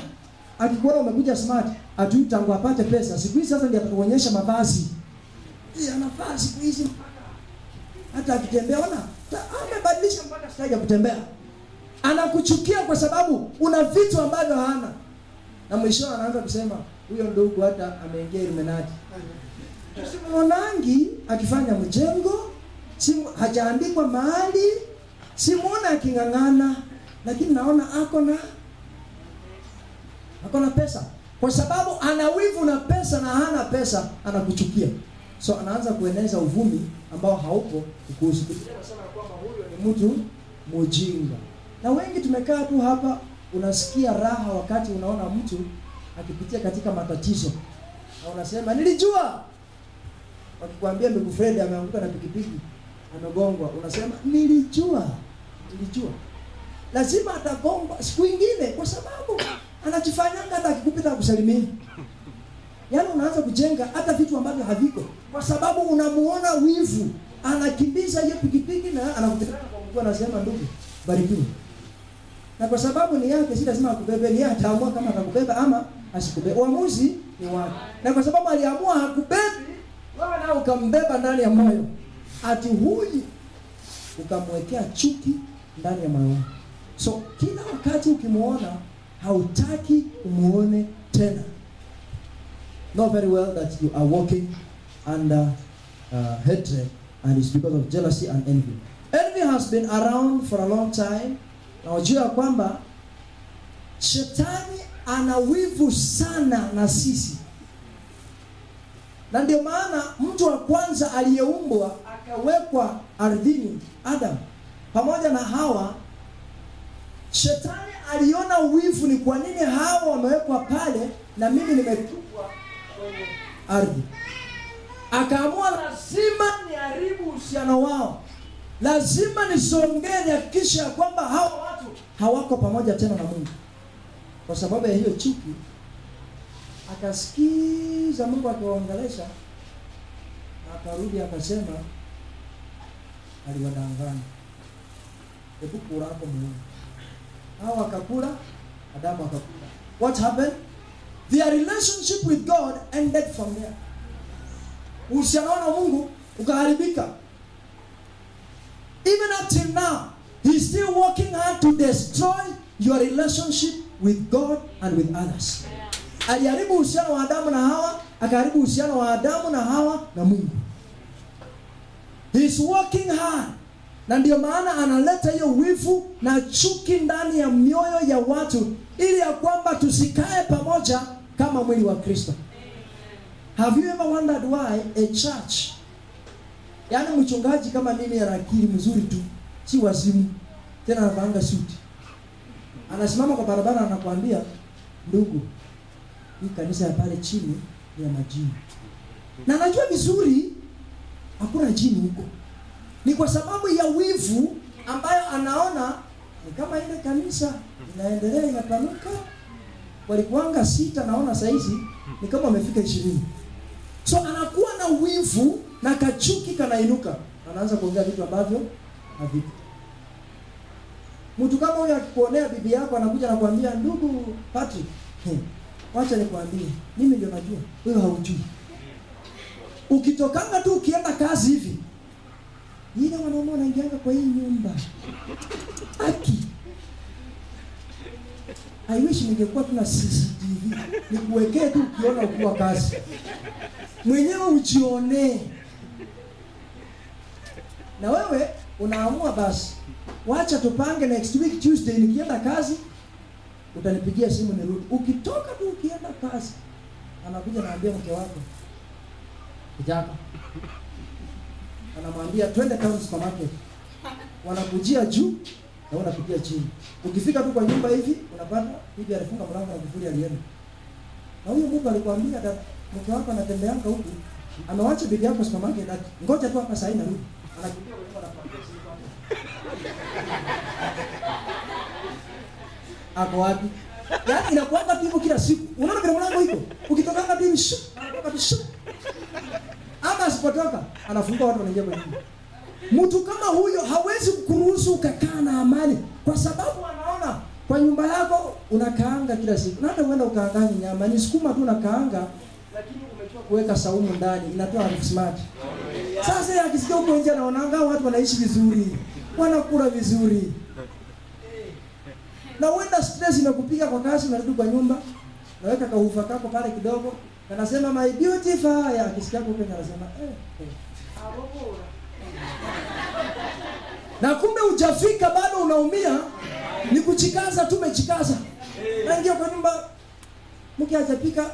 Akikuona umekuja smart, atui tangu apate pesa. Siku hizi sasa ndio atakuonyesha mavazi. Hii anavaa siku hizi mpaka hata akitembea ona amebadilisha mpaka style ya kutembea. Anakuchukia kwa sababu una vitu ambavyo hana. Na mwisho anaanza kusema huyo ndugu hata ameingia Illuminati. Simuonangi akifanya mjengo, hajaandikwa mahali, simuona akingangana, lakini naona ako na pesa. Kwa sababu ana wivu na pesa na hana pesa, anakuchukia. So anaanza kueneza uvumi ambao haupo kuhusu. Anasema kwamba huyo ni mtu mjinga. Na wengi tumekaa tu hapa, unasikia raha wakati unaona mtu akipitia katika matatizo. Na unasema nilijua. Wakikwambia ndugu Fred ameanguka na pikipiki, amegongwa, unasema nilijua. Lazima atagongwa siku nyingine kwa sababu anachifanyanga hata akikupita kusalimia. Yaani unaanza kujenga hata vitu ambavyo haviko kwa sababu unamuona wivu. Anakimbiza hiyo pikipiki na anakutana kwa mguu, anasema ndugu barikiwe. Na kwa sababu ni yake, si lazima akubebe, ni yeye ataamua kama atakubeba ama asikubebe. Uamuzi ni wake. Na kwa sababu aliamua hakubebi, wewe nao ukambeba ndani ya moyo. Ati huyu ukamwekea chuki ndani ya moyo wako. So kila wakati ukimuona hautaki umuone tena. Know very well that you are walking under hatred, and it's because of jealousy and envy. Envy has been around for a long time. Na wajua kwamba shetani ana wivu sana na sisi. Na ndio maana mtu wa kwanza aliyeumbwa akawekwa ardhini, Adam, pamoja na Hawa. Shetani aliona wivu, ni kwa nini Hawa wamewekwa pale na mimi nimetupwa kwenye ardhi. Akaamua lazima niharibu uhusiano wao. Lazima nisongee nihakikishe ya kwamba hao watu hawako pamoja tena na Mungu. Kwa sababu ya hiyo chuki, akasikiza Mungu akiwaongelesha, akarudi akasema aliwadanganya. Hebu kula hapo Mungu. Hao akakula, Adamu akakula. What happened? Their relationship with God ended from there. Uhusiano na Mungu ukaharibika. Even up till now, he's still working hard to destroy your relationship with God and with others. Aliharibu uhusiano wa Adamu na Hawa, akaharibu uhusiano wa Adamu na Hawa na Mungu. He's working hard. Na ndio maana analeta hiyo wivu na chuki ndani ya mioyo ya watu ili ya kwamba tusikae pamoja kama mwili wa Kristo. Have you ever wondered why a church, yaani mchungaji kama mimi ana akili mzuri tu, si wazimu, tena anavanga suti, anasimama kwa barabara anakuambia, ndugu, hii kanisa ya pale chini ni ya majini. Na anajua vizuri hakuna jini huko. Ni kwa sababu ya wivu ambayo anaona ni kama ile kanisa inaendelea inapanuka. Walikuanga 6, naona saizi ni kama wamefika 20. So anakuwa na wivu na kachuki kanainuka. Anaanza kuongea vitu ambavyo havipo. Mtu kama huyo akikuonea bibi yako anakuja na kuambia, ndugu Patrick, wacha nikwambie, mimi ndio najua, wewe haujui. Ukitokanga tu ukienda kazi hivi, yule wanaume wanaingianga kwa hii nyumba. Aki. I wish ningekuwa tuna CCTV. Nikuwekee tu ukiona ukiwa kazi. Mwenyewe ujione. Na wewe unaamua basi, wacha tupange next week Tuesday nikienda kazi, utanipigia simu nirudi. Ukitoka tu ukienda kazi, anakuja naambia mke wako, kijana, anamwambia twende town supermarket. Wanakujia juu na unapigia chini. Ukifika tu kwa nyumba hivi, unapata bibi alifunga mlango na kufuli alienda. Na huyo Mungu alikwambia mke wako anatembeanga huku, amewacha bibi yako supermarket, ngoja tu hapa saa hii narudi. Anakimbia kwa nyumba na kuambia simu kwako. Ako wapi? Yaani inakuanga tu hivyo kila siku. Unaona vile mlango iko? Ukitokanga tu hivi, anatoka tu. Ama asipotoka, anafungua watu wanaingia kwa nyumba. Mtu kama huyo hawezi kukuruhusu ukakaa na amani, kwa sababu anaona kwa nyumba yako unakaanga kila siku. Na hata uenda ukaanganya nyama, ni sukuma tu unakaanga, lakini umetoa kuweka saumu ndani, inatoa harufu smart. Sasa yeye akisikia huko nje anaonanga watu wanaishi vizuri, wanakula vizuri. Na uenda stress inakupiga kwa kazi, unarudi kwa nyumba, naweka kaufa kako pale kidogo, anasema my beautiful, ya akisikia huko anasema na kumbe hujafika bado unaumia, ni kuchikaza tu umechikaza. Na ingia kwa nyumba, mke hajapika,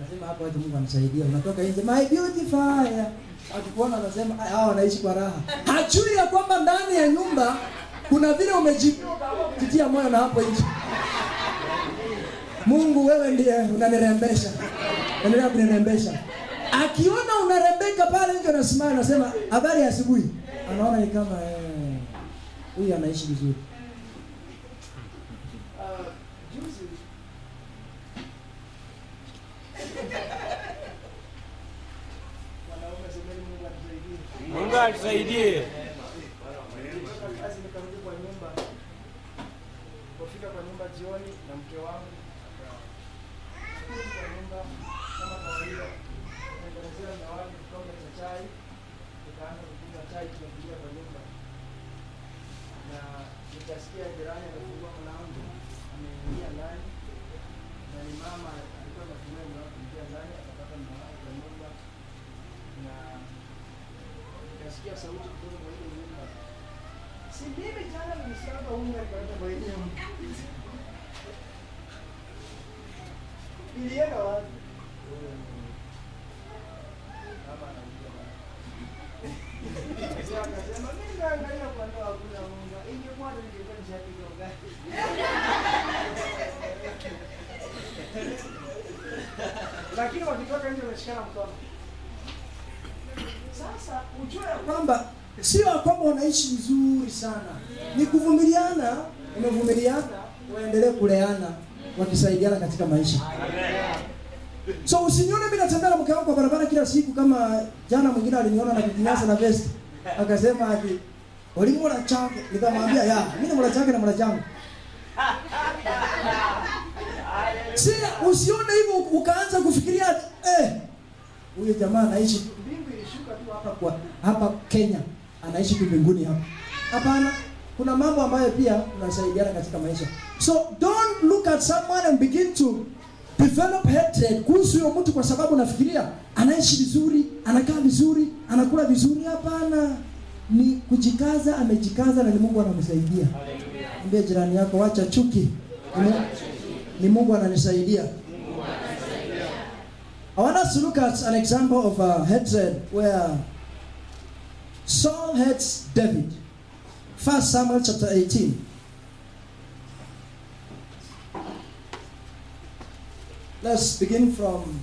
anasema hapo watu Mungu anasaidia, unatoka nje my beautiful, akikuona anasema hao wanaishi kwa raha. Hajui ya kwamba ndani ya nyumba kuna vile umejitia moyo na hapo nje. Mungu wewe ndiye unanirembesha. Endelea kunirembesha. Akiona unarembeka pale nje anasimama anasema habari ya asubuhi. Anaona ni kama huyu anaishi vizuri. Juzi wanaume semeni Mungu atusaidie. Mungu atusaidie. Kazi nikarudi kwa nyumba. Kufika kwa nyumba jioni na mke wangu. Kwa nyumba kama kawaida. Nikaanza na wao kikombe cha chai. Nikaanza kunywa chai tukiingia kwa nyumba. Na nikasikia jirani anafungua mlango. Ameingia ndani. Na ni mama alikuwa anatumia mlango kuingia ndani akapata mlango kwa nyumba. Na nikasikia sauti kutoka kwa ile nyumba. Si mimi jana nilisema unga kwa ile nyumba. Ilienda wapi? Mama anakuja bana. Sasa akasema mimi naangalia kwa ndoa hakuna unga. Ingekuwa ningekuwa nishapika ugali. lakini wakitoka nje wanashikana mkono. Sasa ujue kwamba sio kwamba unaishi vizuri sana, ni kuvumiliana, umevumiliana, waendelee kuleana, wakisaidiana katika maisha. So usinione mimi natembea na mke wangu kwa barabara kila siku kama jana mwingine aliniona na kinyasa na vest. Akasema ati ulimwona chake, nikamwambia ya, mimi ni mwana chake na mwana changu. Si usione hivyo ukaanza kufikiria huyo jamaa anaishi mbingu ilishuka tu hapa Kenya, anaishi tu mbinguni hapa. Hapana, kuna mambo ambayo pia tunasaidiana katika maisha. So don't look at someone and begin to develop hatred kuhusu huyo mtu kwa sababu nafikiria anaishi vizuri, anakaa vizuri, anakula vizuri. Hapana, ni kujikaza, amejikaza na ni Mungu anamsaidia. Mwambie jirani yako wacha chuki. Ni Mungu ananisaidia. I want us to look at an example of a hatred where Saul hates David. 1 Samuel chapter 18. Let's begin from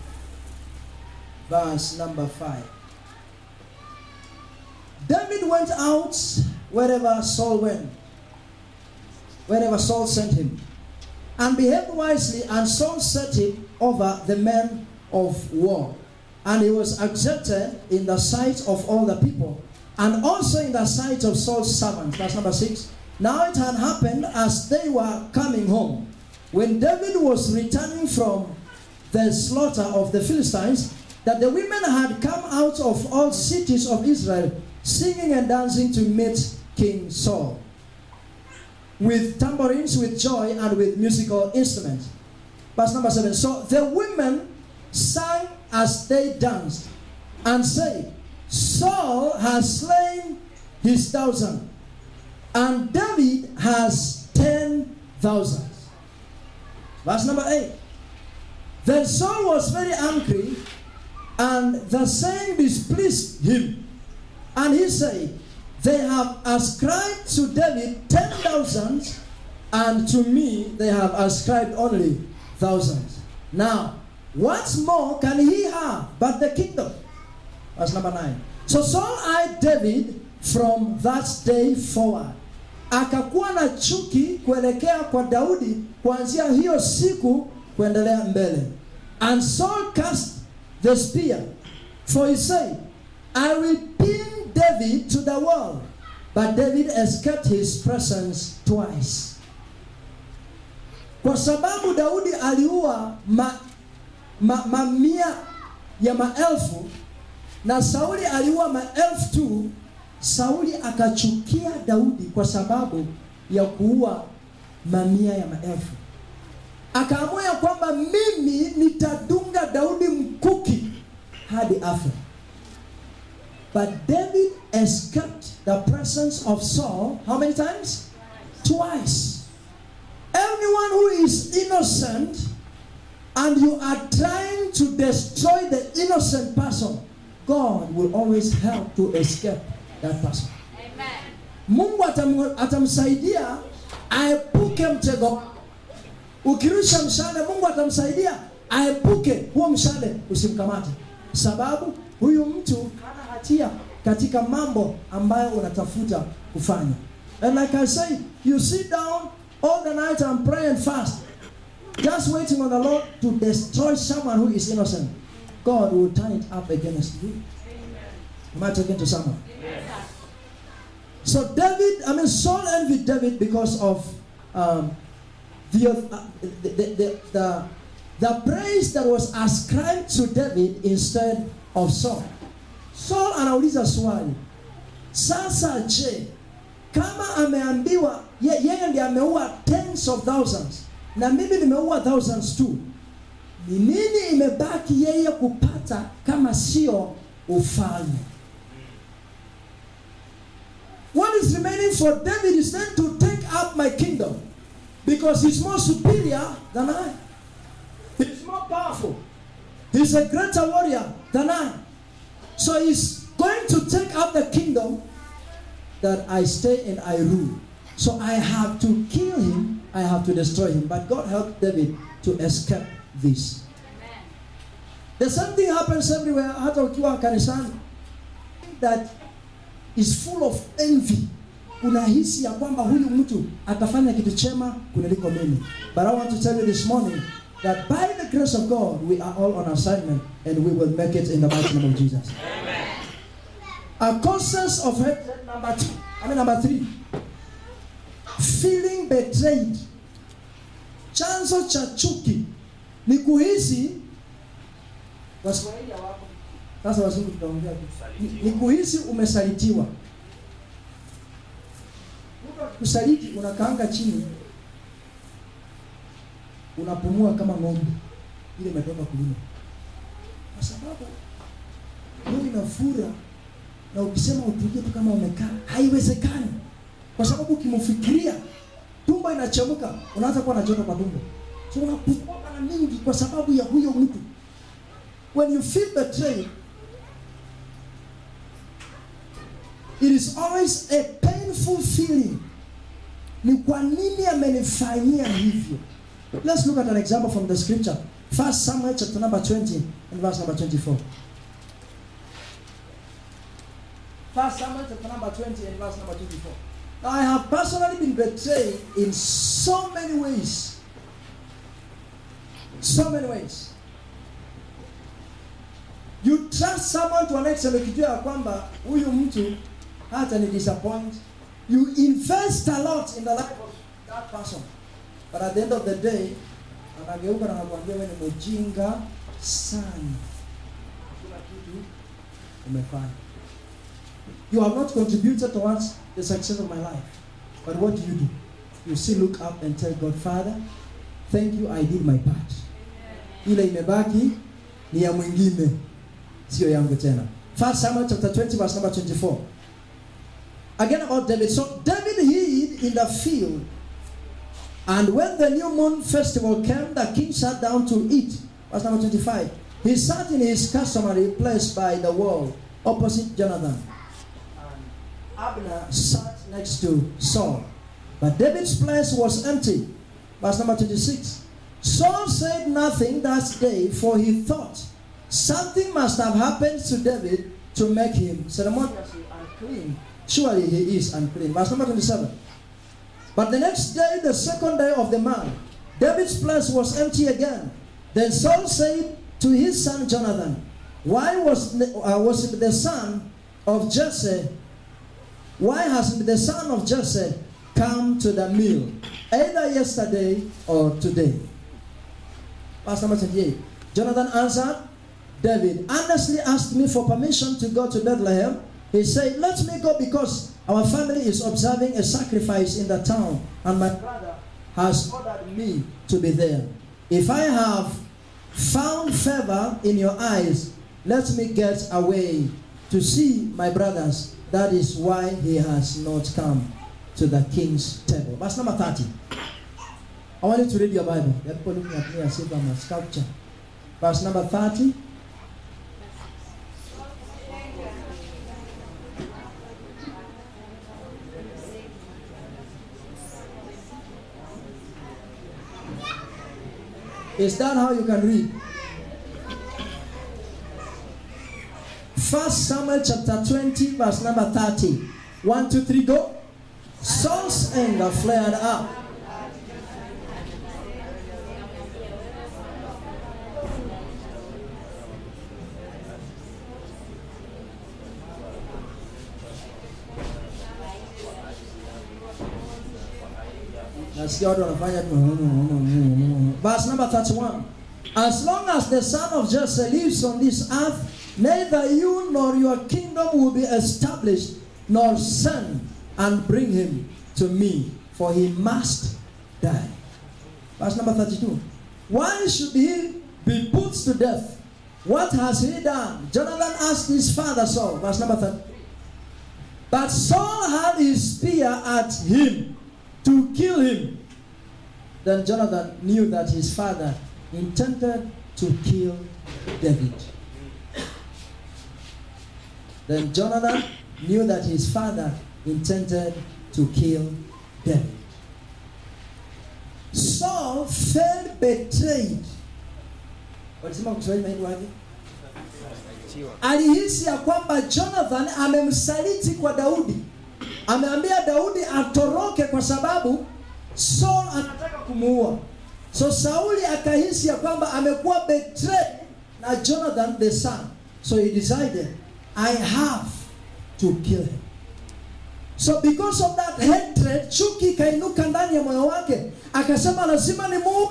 verse number 5. David went out wherever Saul went, wherever Saul sent him, and behaved wisely, and Saul set him over the men of war. And he was accepted in the sight of all the people, and also in the sight of Saul's servants. Verse number 6. Now it had happened as they were coming home, when David was returning from the slaughter of the Philistines, that the women had come out of all cities of Israel, singing and dancing to meet King Saul, with tambourines, with joy, and with musical instruments. Verse number 7. So the women sang as they danced, and said, Saul has slain his 1,000, and David has 10,000. Verse number 8. Then Saul was very angry, and the saying displeased him. And he said, they have ascribed to David 10,000, and to me they have ascribed only thousands. Now, what more can he have but the kingdom? Verse number 9. So Saul eyed David from that day forward. Akakuwa na chuki kuelekea kwa Daudi kuanzia hiyo siku kuendelea mbele. And Saul cast the spear, for he said, I will pin David to the wall. But David escaped his presence twice. Kwa sababu Daudi aliua mamia ya maelfu, na Sauli aliua maelfu tu, Sauli akachukia Daudi kwa sababu ya kuua mamia ya maelfu. Akaamua ya kwamba mimi nitadunga Daudi mkuki hadi afe. But David escaped the presence of Saul how many times? Twice. Anyone who is innocent and you are trying to destroy the innocent person, God will always help to escape that person. Amen. Mungu atamsaidia aepuke mtego. Ukirusha mshale, Mungu atamsaidia aepuke huo mshale usimkamate. Sababu huyu mtu hana hatia katika mambo ambayo unatafuta kufanya. And like I say, you sit down all the night and pray and fast, just waiting on the Lord to destroy someone who is innocent. God will turn it up against you. Am I talking to someone? Yes. So Saul envied David because of the praise that was ascribed to David instead of Saul. Saul anauliza swali, sasa je, kama ameambiwa yeye ndiye ameua tens of thousands na mimi nimeua thousands tu, ni nini imebaki yeye kupata kama sio ufalme? What is remaining for David is then to take up my kingdom, because he's more superior than I. He's more powerful. He's a greater warrior than I. So he's going to take up the kingdom that I stay and I rule. So I have to kill him, I have to destroy him. But God helped David to escape this. Amen. The same thing happens everywhere, hata ukiwa kanisani. That is full of envy. Unahisi ya kwamba huyu mtu atafanya kitu chema kuniliko mimi. But I want to tell you this morning that by the grace of God, we are all on assignment and we will make it in the mighty name of Jesus. Amen. A causes of hatred number 3. Feeling betrayed. Chanzo cha chuki ni kuhisi Waswahili wako. Sasa wazungu tutaongea tu. Ni kuhisi umesalitiwa. Kusaliti unakaanga chini. Unapumua kama ng'ombe ile imetoka kulima. Kwa sababu wewe unafura na ukisema utulie tu kama umekaa, haiwezekani. Kwa sababu ukimfikiria tumbo inachemka, unaanza kuwa na joto kwa tumbo. So unapumua mara mingi kwa sababu ya huyo mtu. When you feel betrayed, it is always a painful feeling. Ni kwa nini amenifanyia hivyo? Let's look at an example from the scripture. 1 Samuel chapter number 20 and verse number 24. 1 Samuel chapter number 20 and verse number 24. Now I have personally been betrayed in so many ways. So many ways. You trust someone to an extent ukijua ya kwamba huyu mtu hata ni disappoint. You invest a lot in the life of that person. But at the end of the day, anageuka na anakuambia wewe ni mjinga sana. Kuna kitu umefanya. You have not contributed towards the success of my life. But what do? You still look up and tell God, Father, thank you, I did my part. Ile imebaki ni ya mwingine, sio yangu tena. 1 Samuel chapter 20 verse number 24. Again about David. So David hid in the field, and when the new moon festival came, the king sat down to eat. Verse number 25. He sat in his customary place by the wall, opposite Jonathan. And Abner sat next to Saul. But David's place was empty. Verse number 26. Saul said nothing that day, for he thought something must have happened to David to make him ceremoniously unclean. Surely he is unclean. Verse number 27. But the next day, the second day of the month, David's place was empty again. Then Saul said to his son Jonathan, why was the son of Jesse? Why has the son of Jesse come to the meal, either yesterday or today? Verse number 28. Jonathan answered, David honestly asked me for permission to go to Bethlehem. He said, let me go because our family is observing a sacrifice in the town, and my brother has ordered me to be there. If I have found favor in your eyes, let me get away to see my brothers. That is why he has not come to the king's table. Verse number 30. I want you to read your Bible. You're looking at me as if I'm a sculpture. Verse number 30. Is that how you can read? 1 Samuel chapter 20 verse number 30. 1, 2, 3, go. Saul's anger flared up. Verse number 31. As long as the son of Jesse lives on this earth, neither you nor your kingdom will be established, nor send and bring him to me, for he must die. Verse number 32. Why should he be put to death? What has he done? Jonathan asked his father Saul. Verse number 33. But Saul had his spear at him to kill him. Then Jonathan knew that his father intended to kill David. Then Jonathan knew that his father intended to kill David. Saul felt betrayed. alihisi ya kwamba Jonathan amemsaliti kwa Daudi. Ameambia Daudi atoroke kwa sababu Saul anataka kumuua. So Sauli akahisi ya kwamba amekuwa betrayed na Jonathan the son. So he decided, I have to kill him. So because of that hatred, chuki kainuka ndani ya moyo wake. Akasema lazima nimuue.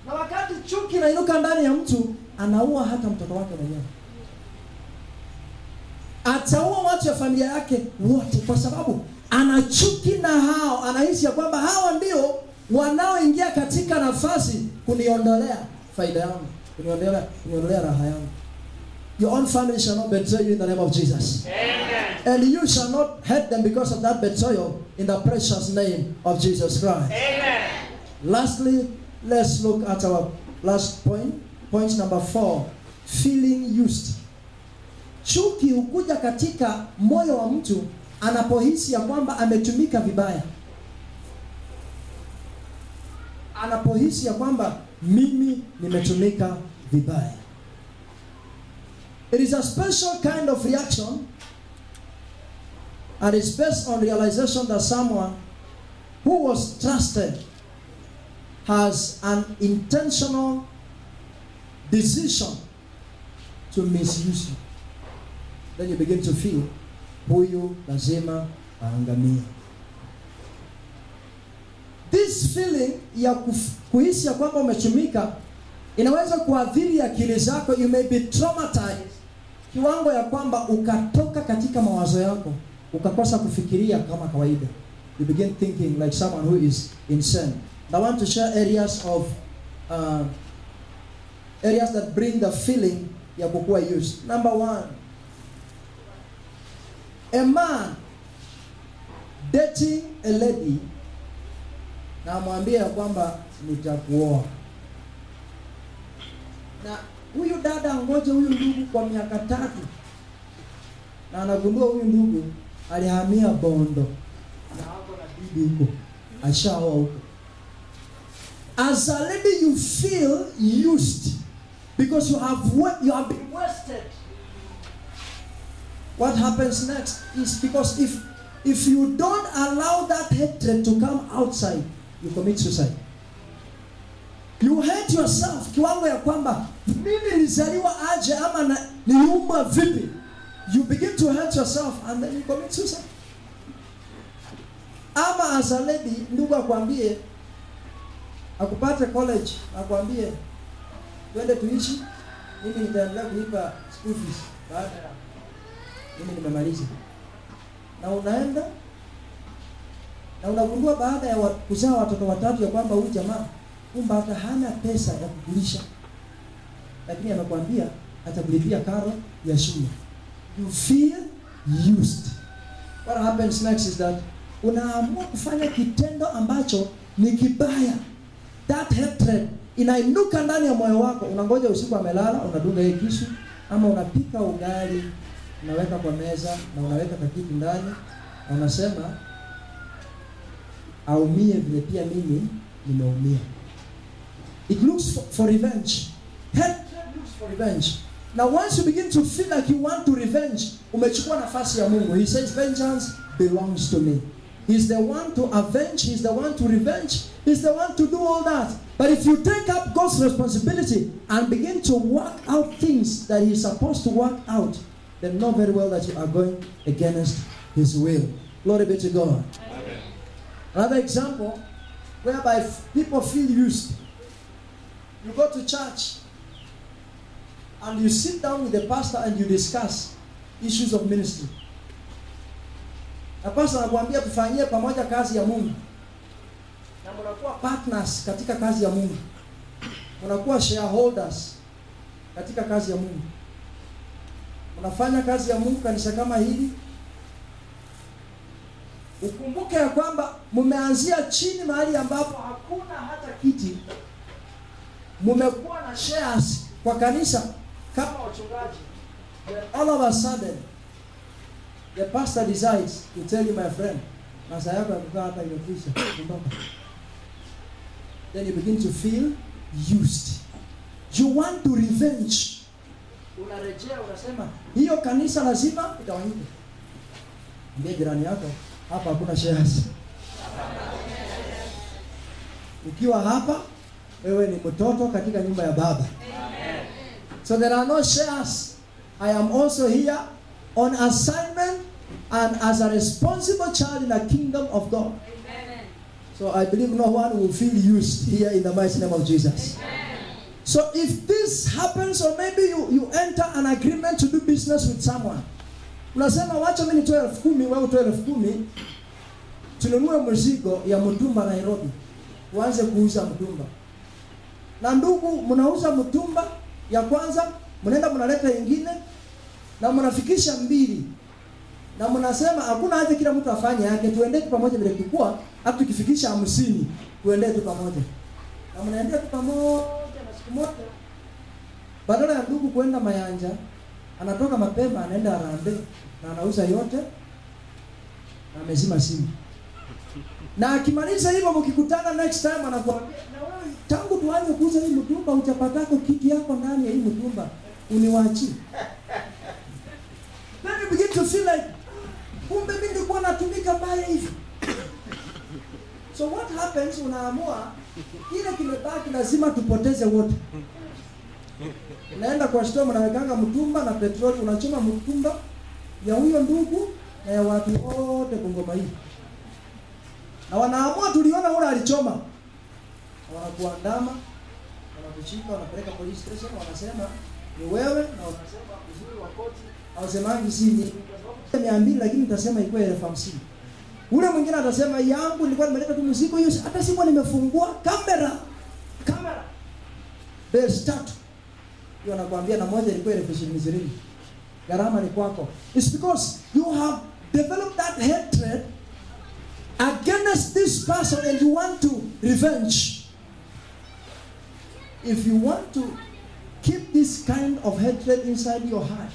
Na wakati chuki inainuka ndani ya mtu, anaua hata mtoto wake mwenyewe. Ataua watu ya familia yake wote kwa sababu ana chuki na hao. Anahisi ya kwamba hawa ndio wanaoingia katika nafasi kuniondolea faida yangu, kuniondolea raha yangu. Your own family shall not betray you in the name of Jesus. Amen. And you shall not hate them because of that betrayal in the precious name of Jesus Christ. Amen. Lastly, let's look at our last point. Point number 4. Feeling used. Chuki hukuja katika moyo wa mtu anapohisi ya kwamba ametumika vibaya. Anapohisi ya kwamba mimi nimetumika vibaya. It is a special kind of reaction, and it's based on realization that someone who was trusted has an intentional decision to misuse you. Then you begin to feel, huyu lazima aangamie. This feeling ya kuhisi ya kwamba umetumika inaweza kuathiri akili zako. You may be traumatized kiwango ya kwamba ukatoka katika mawazo yako, ukakosa kufikiria kama kawaida. You begin thinking like someone who is insane. I want to share areas that bring the feeling ya kukua used. Number 1, a man dating a lady na amwambia ya kwamba nitakuoa. Na huyu dada ngoje huyu ndugu kwa miaka 3. Na anagundua huyu ndugu alihamia Bondo. Na hapo na bibi huko. Ashaoa huko. As a lady you feel used because you have been wasted. What happens next is because if you don't allow that hatred to come outside, you commit suicide. You hate yourself kiwango ya kwamba mimi nilizaliwa aje ama niliumbwa vipi. You begin to hate yourself and then you commit suicide. Ama as a lady, ndugu akwambie akupate college, akwambie twende tuishi, mimi nitaendelea kulipa school fees baada ya mimi nimemaliza. Na unaenda na unagundua baada ya kuzaa watoto 3 ya kwamba huyu jamaa kumbe hata hana pesa ya kukulisha, lakini anakuambia atakulipia karo ya shule. You feel used. What happens next is that unaamua kufanya kitendo ambacho ni kibaya. That hatred inainuka ndani ya moyo wako. Unangoja usiku amelala, unadunga yeye kisu, ama unapika ugali, unaweka kwa meza na unaweka kakitu ndani, na unasema aumie vile pia mimi nimeumia. It looks for revenge. Hatred looks for revenge. Now once you begin to feel like you want to revenge, umechukua nafasi ya Mungu. He says vengeance belongs to me. He's the one to avenge, he's the one to revenge, he's the one to do all that. But if you take up God's responsibility and begin to work out things that he's supposed to work out, then know very well that you are going against his will. Glory be to God. Amen. Another example whereby people feel used. You go to church and you sit down with the pastor and you discuss issues of ministry. Na pastor anakuambia tufanyie pamoja kazi ya Mungu. Na mnakuwa partners katika kazi ya Mungu. Mnakuwa shareholders katika kazi ya Mungu. Mnafanya kazi ya Mungu kanisa kama hili. Ukumbuke ya kwamba mmeanzia chini mahali ambapo hakuna hata kiti. Mmekuwa na shares kwa kanisa kama wachungaji. All of a sudden the pastor decides to tell you, my friend, masaa yako ya kukaa hapa imekwisha. Then you begin to feel used. You want to revenge. unarejea unasema hiyo kanisa lazima itawanyike. Mbie jirani yako, hapa hakuna shares. Ukiwa hapa wewe ni mtoto katika nyumba ya baba. Amen. So there are no shares. I am also here on assignment and as a responsible child in the kingdom of God. Amen. So I believe no one will feel used here in the mighty name of Jesus. Amen. So if this happens, or maybe you enter an agreement to do business with someone. Unasema wacha mimi nitoe 10,000 wewe utoe 10,000. Tununue mzigo ya mtumba Nairobi. Uanze kuuza mtumba. Na ndugu mnauza mtumba ya kwanza, mnaenda mnaleta nyingine na mnafikisha 2. Na mnasema hakuna haja kila mtu afanye yake, tuende pamoja vile tulikuwa, hata tukifikisha 50, tuende tu pamoja. Na mnaendea tu pamoja na siku moja. Badala ya ndugu kwenda Mayanja, anatoka mapema anaenda Harambee na anauza yote na amezima simu. Na akimaliza hivyo mkikutana next time anakuambia na wewe tangu tuanze kuuza hii mtumba hujapatako kitu yako ndani ya hii mtumba uniwachi. Then you begin to feel like kumbe mimi nilikuwa natumika mbaya hivi. So what happens, unaamua kile kimebaki lazima tupoteze wote. Unaenda kwa store mnawekanga mtumba na petroli, unachoma mtumba ya huyo ndugu na ya watu wote Bungoma hii. Na wanaamua tuliona ule alichoma. Wanakuandama, wanakushika, wanapeleka police station, wanasema ni wewe na wanasema uzuri wa koti. Hawasemaji si ni 200 lakini utasema iko 50,000. Ule mwingine atasema yangu nilikuwa nimeleta tu mzigo hiyo hata sikuwa nimefungua kamera. Best start. Hiyo anakuambia na moja ilikuwa 20,000. Gharama ni kwako. It's because you have developed that hatred against this person and you want to revenge. If you want to keep this kind of hatred inside your heart,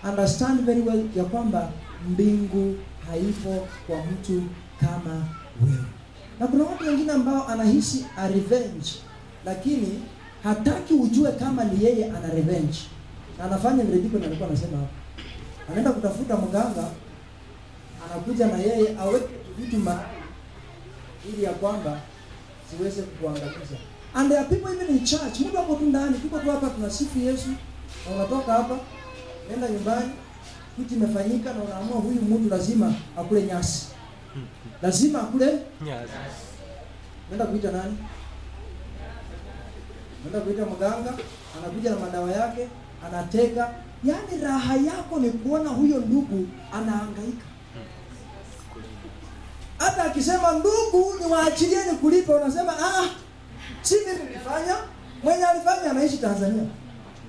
understand very well ya kwamba mbingu haipo kwa mtu kama wewe. Na kuna watu wengine ambao anahisi a revenge, lakini hataki ujue kama ni yeye ana revenge. Na anafanya vile ndivyo nilikuwa nasema hapo. Anaenda kutafuta mganga, anakuja na yeye aweke vitu mahali ili ya kwamba siweze kukuangamiza. And there are people even in church, mtu hapo tu ndani, tuko tu hapa tunasifu Yesu, na unatoka hapa, nenda nyumbani, kitu imefanyika na unaamua huyu mtu lazima akule nyasi. Lazima akule nyasi. Nenda kuita nani? Nenda kuita mganga, anakuja na madawa yake, anatega. Yaani raha yako ni kuona huyo ndugu anahangaika. Hata akisema ndugu ni waachilieni kulipa, unasema si mimi nilifanya, mwenye alifanya anaishi Tanzania.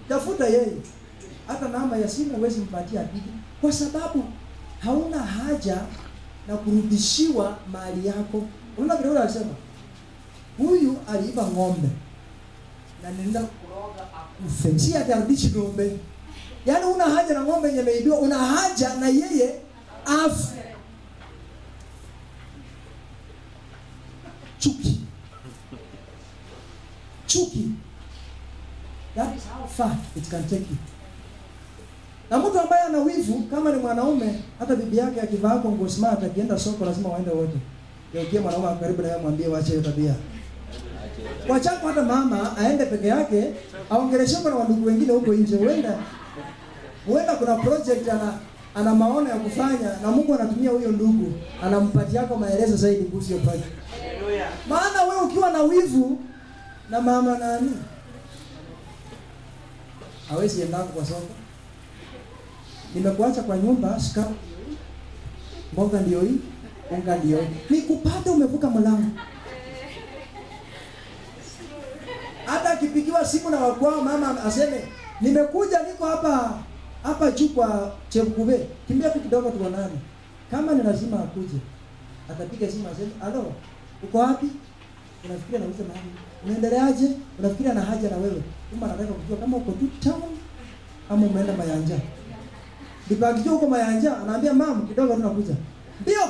Tafuta yeye. Hata namba ya simu huwezi mpatia apige kwa sababu hauna haja na kurudishiwa mali yako. Unaona vile alisema huyu aliiba ng'ombe na nenda kuroga akufe. Si atarudisha ng'ombe. Yaani una haja na ng'ombe yenye imeibiwa, una haja na yeye afe. Chuki. That is how far it can take you. Na mtu ambaye ana wivu kama ni mwanaume, hata bibi yake akivaa kwa nguo smart akienda soko lazima waende wote. Yeye mwanaume karibu na yeye mwambie waache hiyo tabia. Wacha hata mama aende peke yake, aongeleshe na wandugu wengine huko nje. Huenda kuna project ana maono ya kufanya na Mungu anatumia huyo ndugu, anampatia yako maelezo zaidi kuhusu hiyo project. Haleluya. Maana wewe ukiwa na wivu na mama nani? Hawezi enda kwa soko. Nimekuacha kwa nyumba, shika. Mboga ndio hii, unga ndio hii. Nikupata umevuka mlango. Hata akipigiwa simu na wakwao mama aseme, "Nimekuja niko hapa juu kwa Chebukube. Kimbia tu kidogo tuonane." Kama ni lazima akuje, atapiga simu aseme, "Halo, uko wapi? Unafikiria nauza nani? Unaendeleaje? Unafikiria na haja na wewe?" Kama anataka kujua kama uko tu town ama umeenda Mayanja. Dipakijua huko Mayanja, anaambia mama kidogo tunakuja. Ndio.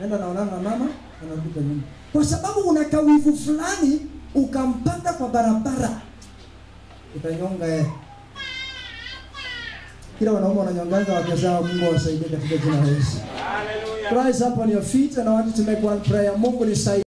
Nenda naonana na mama, anakuja nyuma. Kwa sababu una kawivu fulani ukampata kwa barabara. Utanyonga yeye. Kila wanaume wananyonganga wake zao, Mungu awasaidie katika jina la Yesu. Hallelujah. Rise up on your feet and I want you to make one prayer. Mungu nisaidie.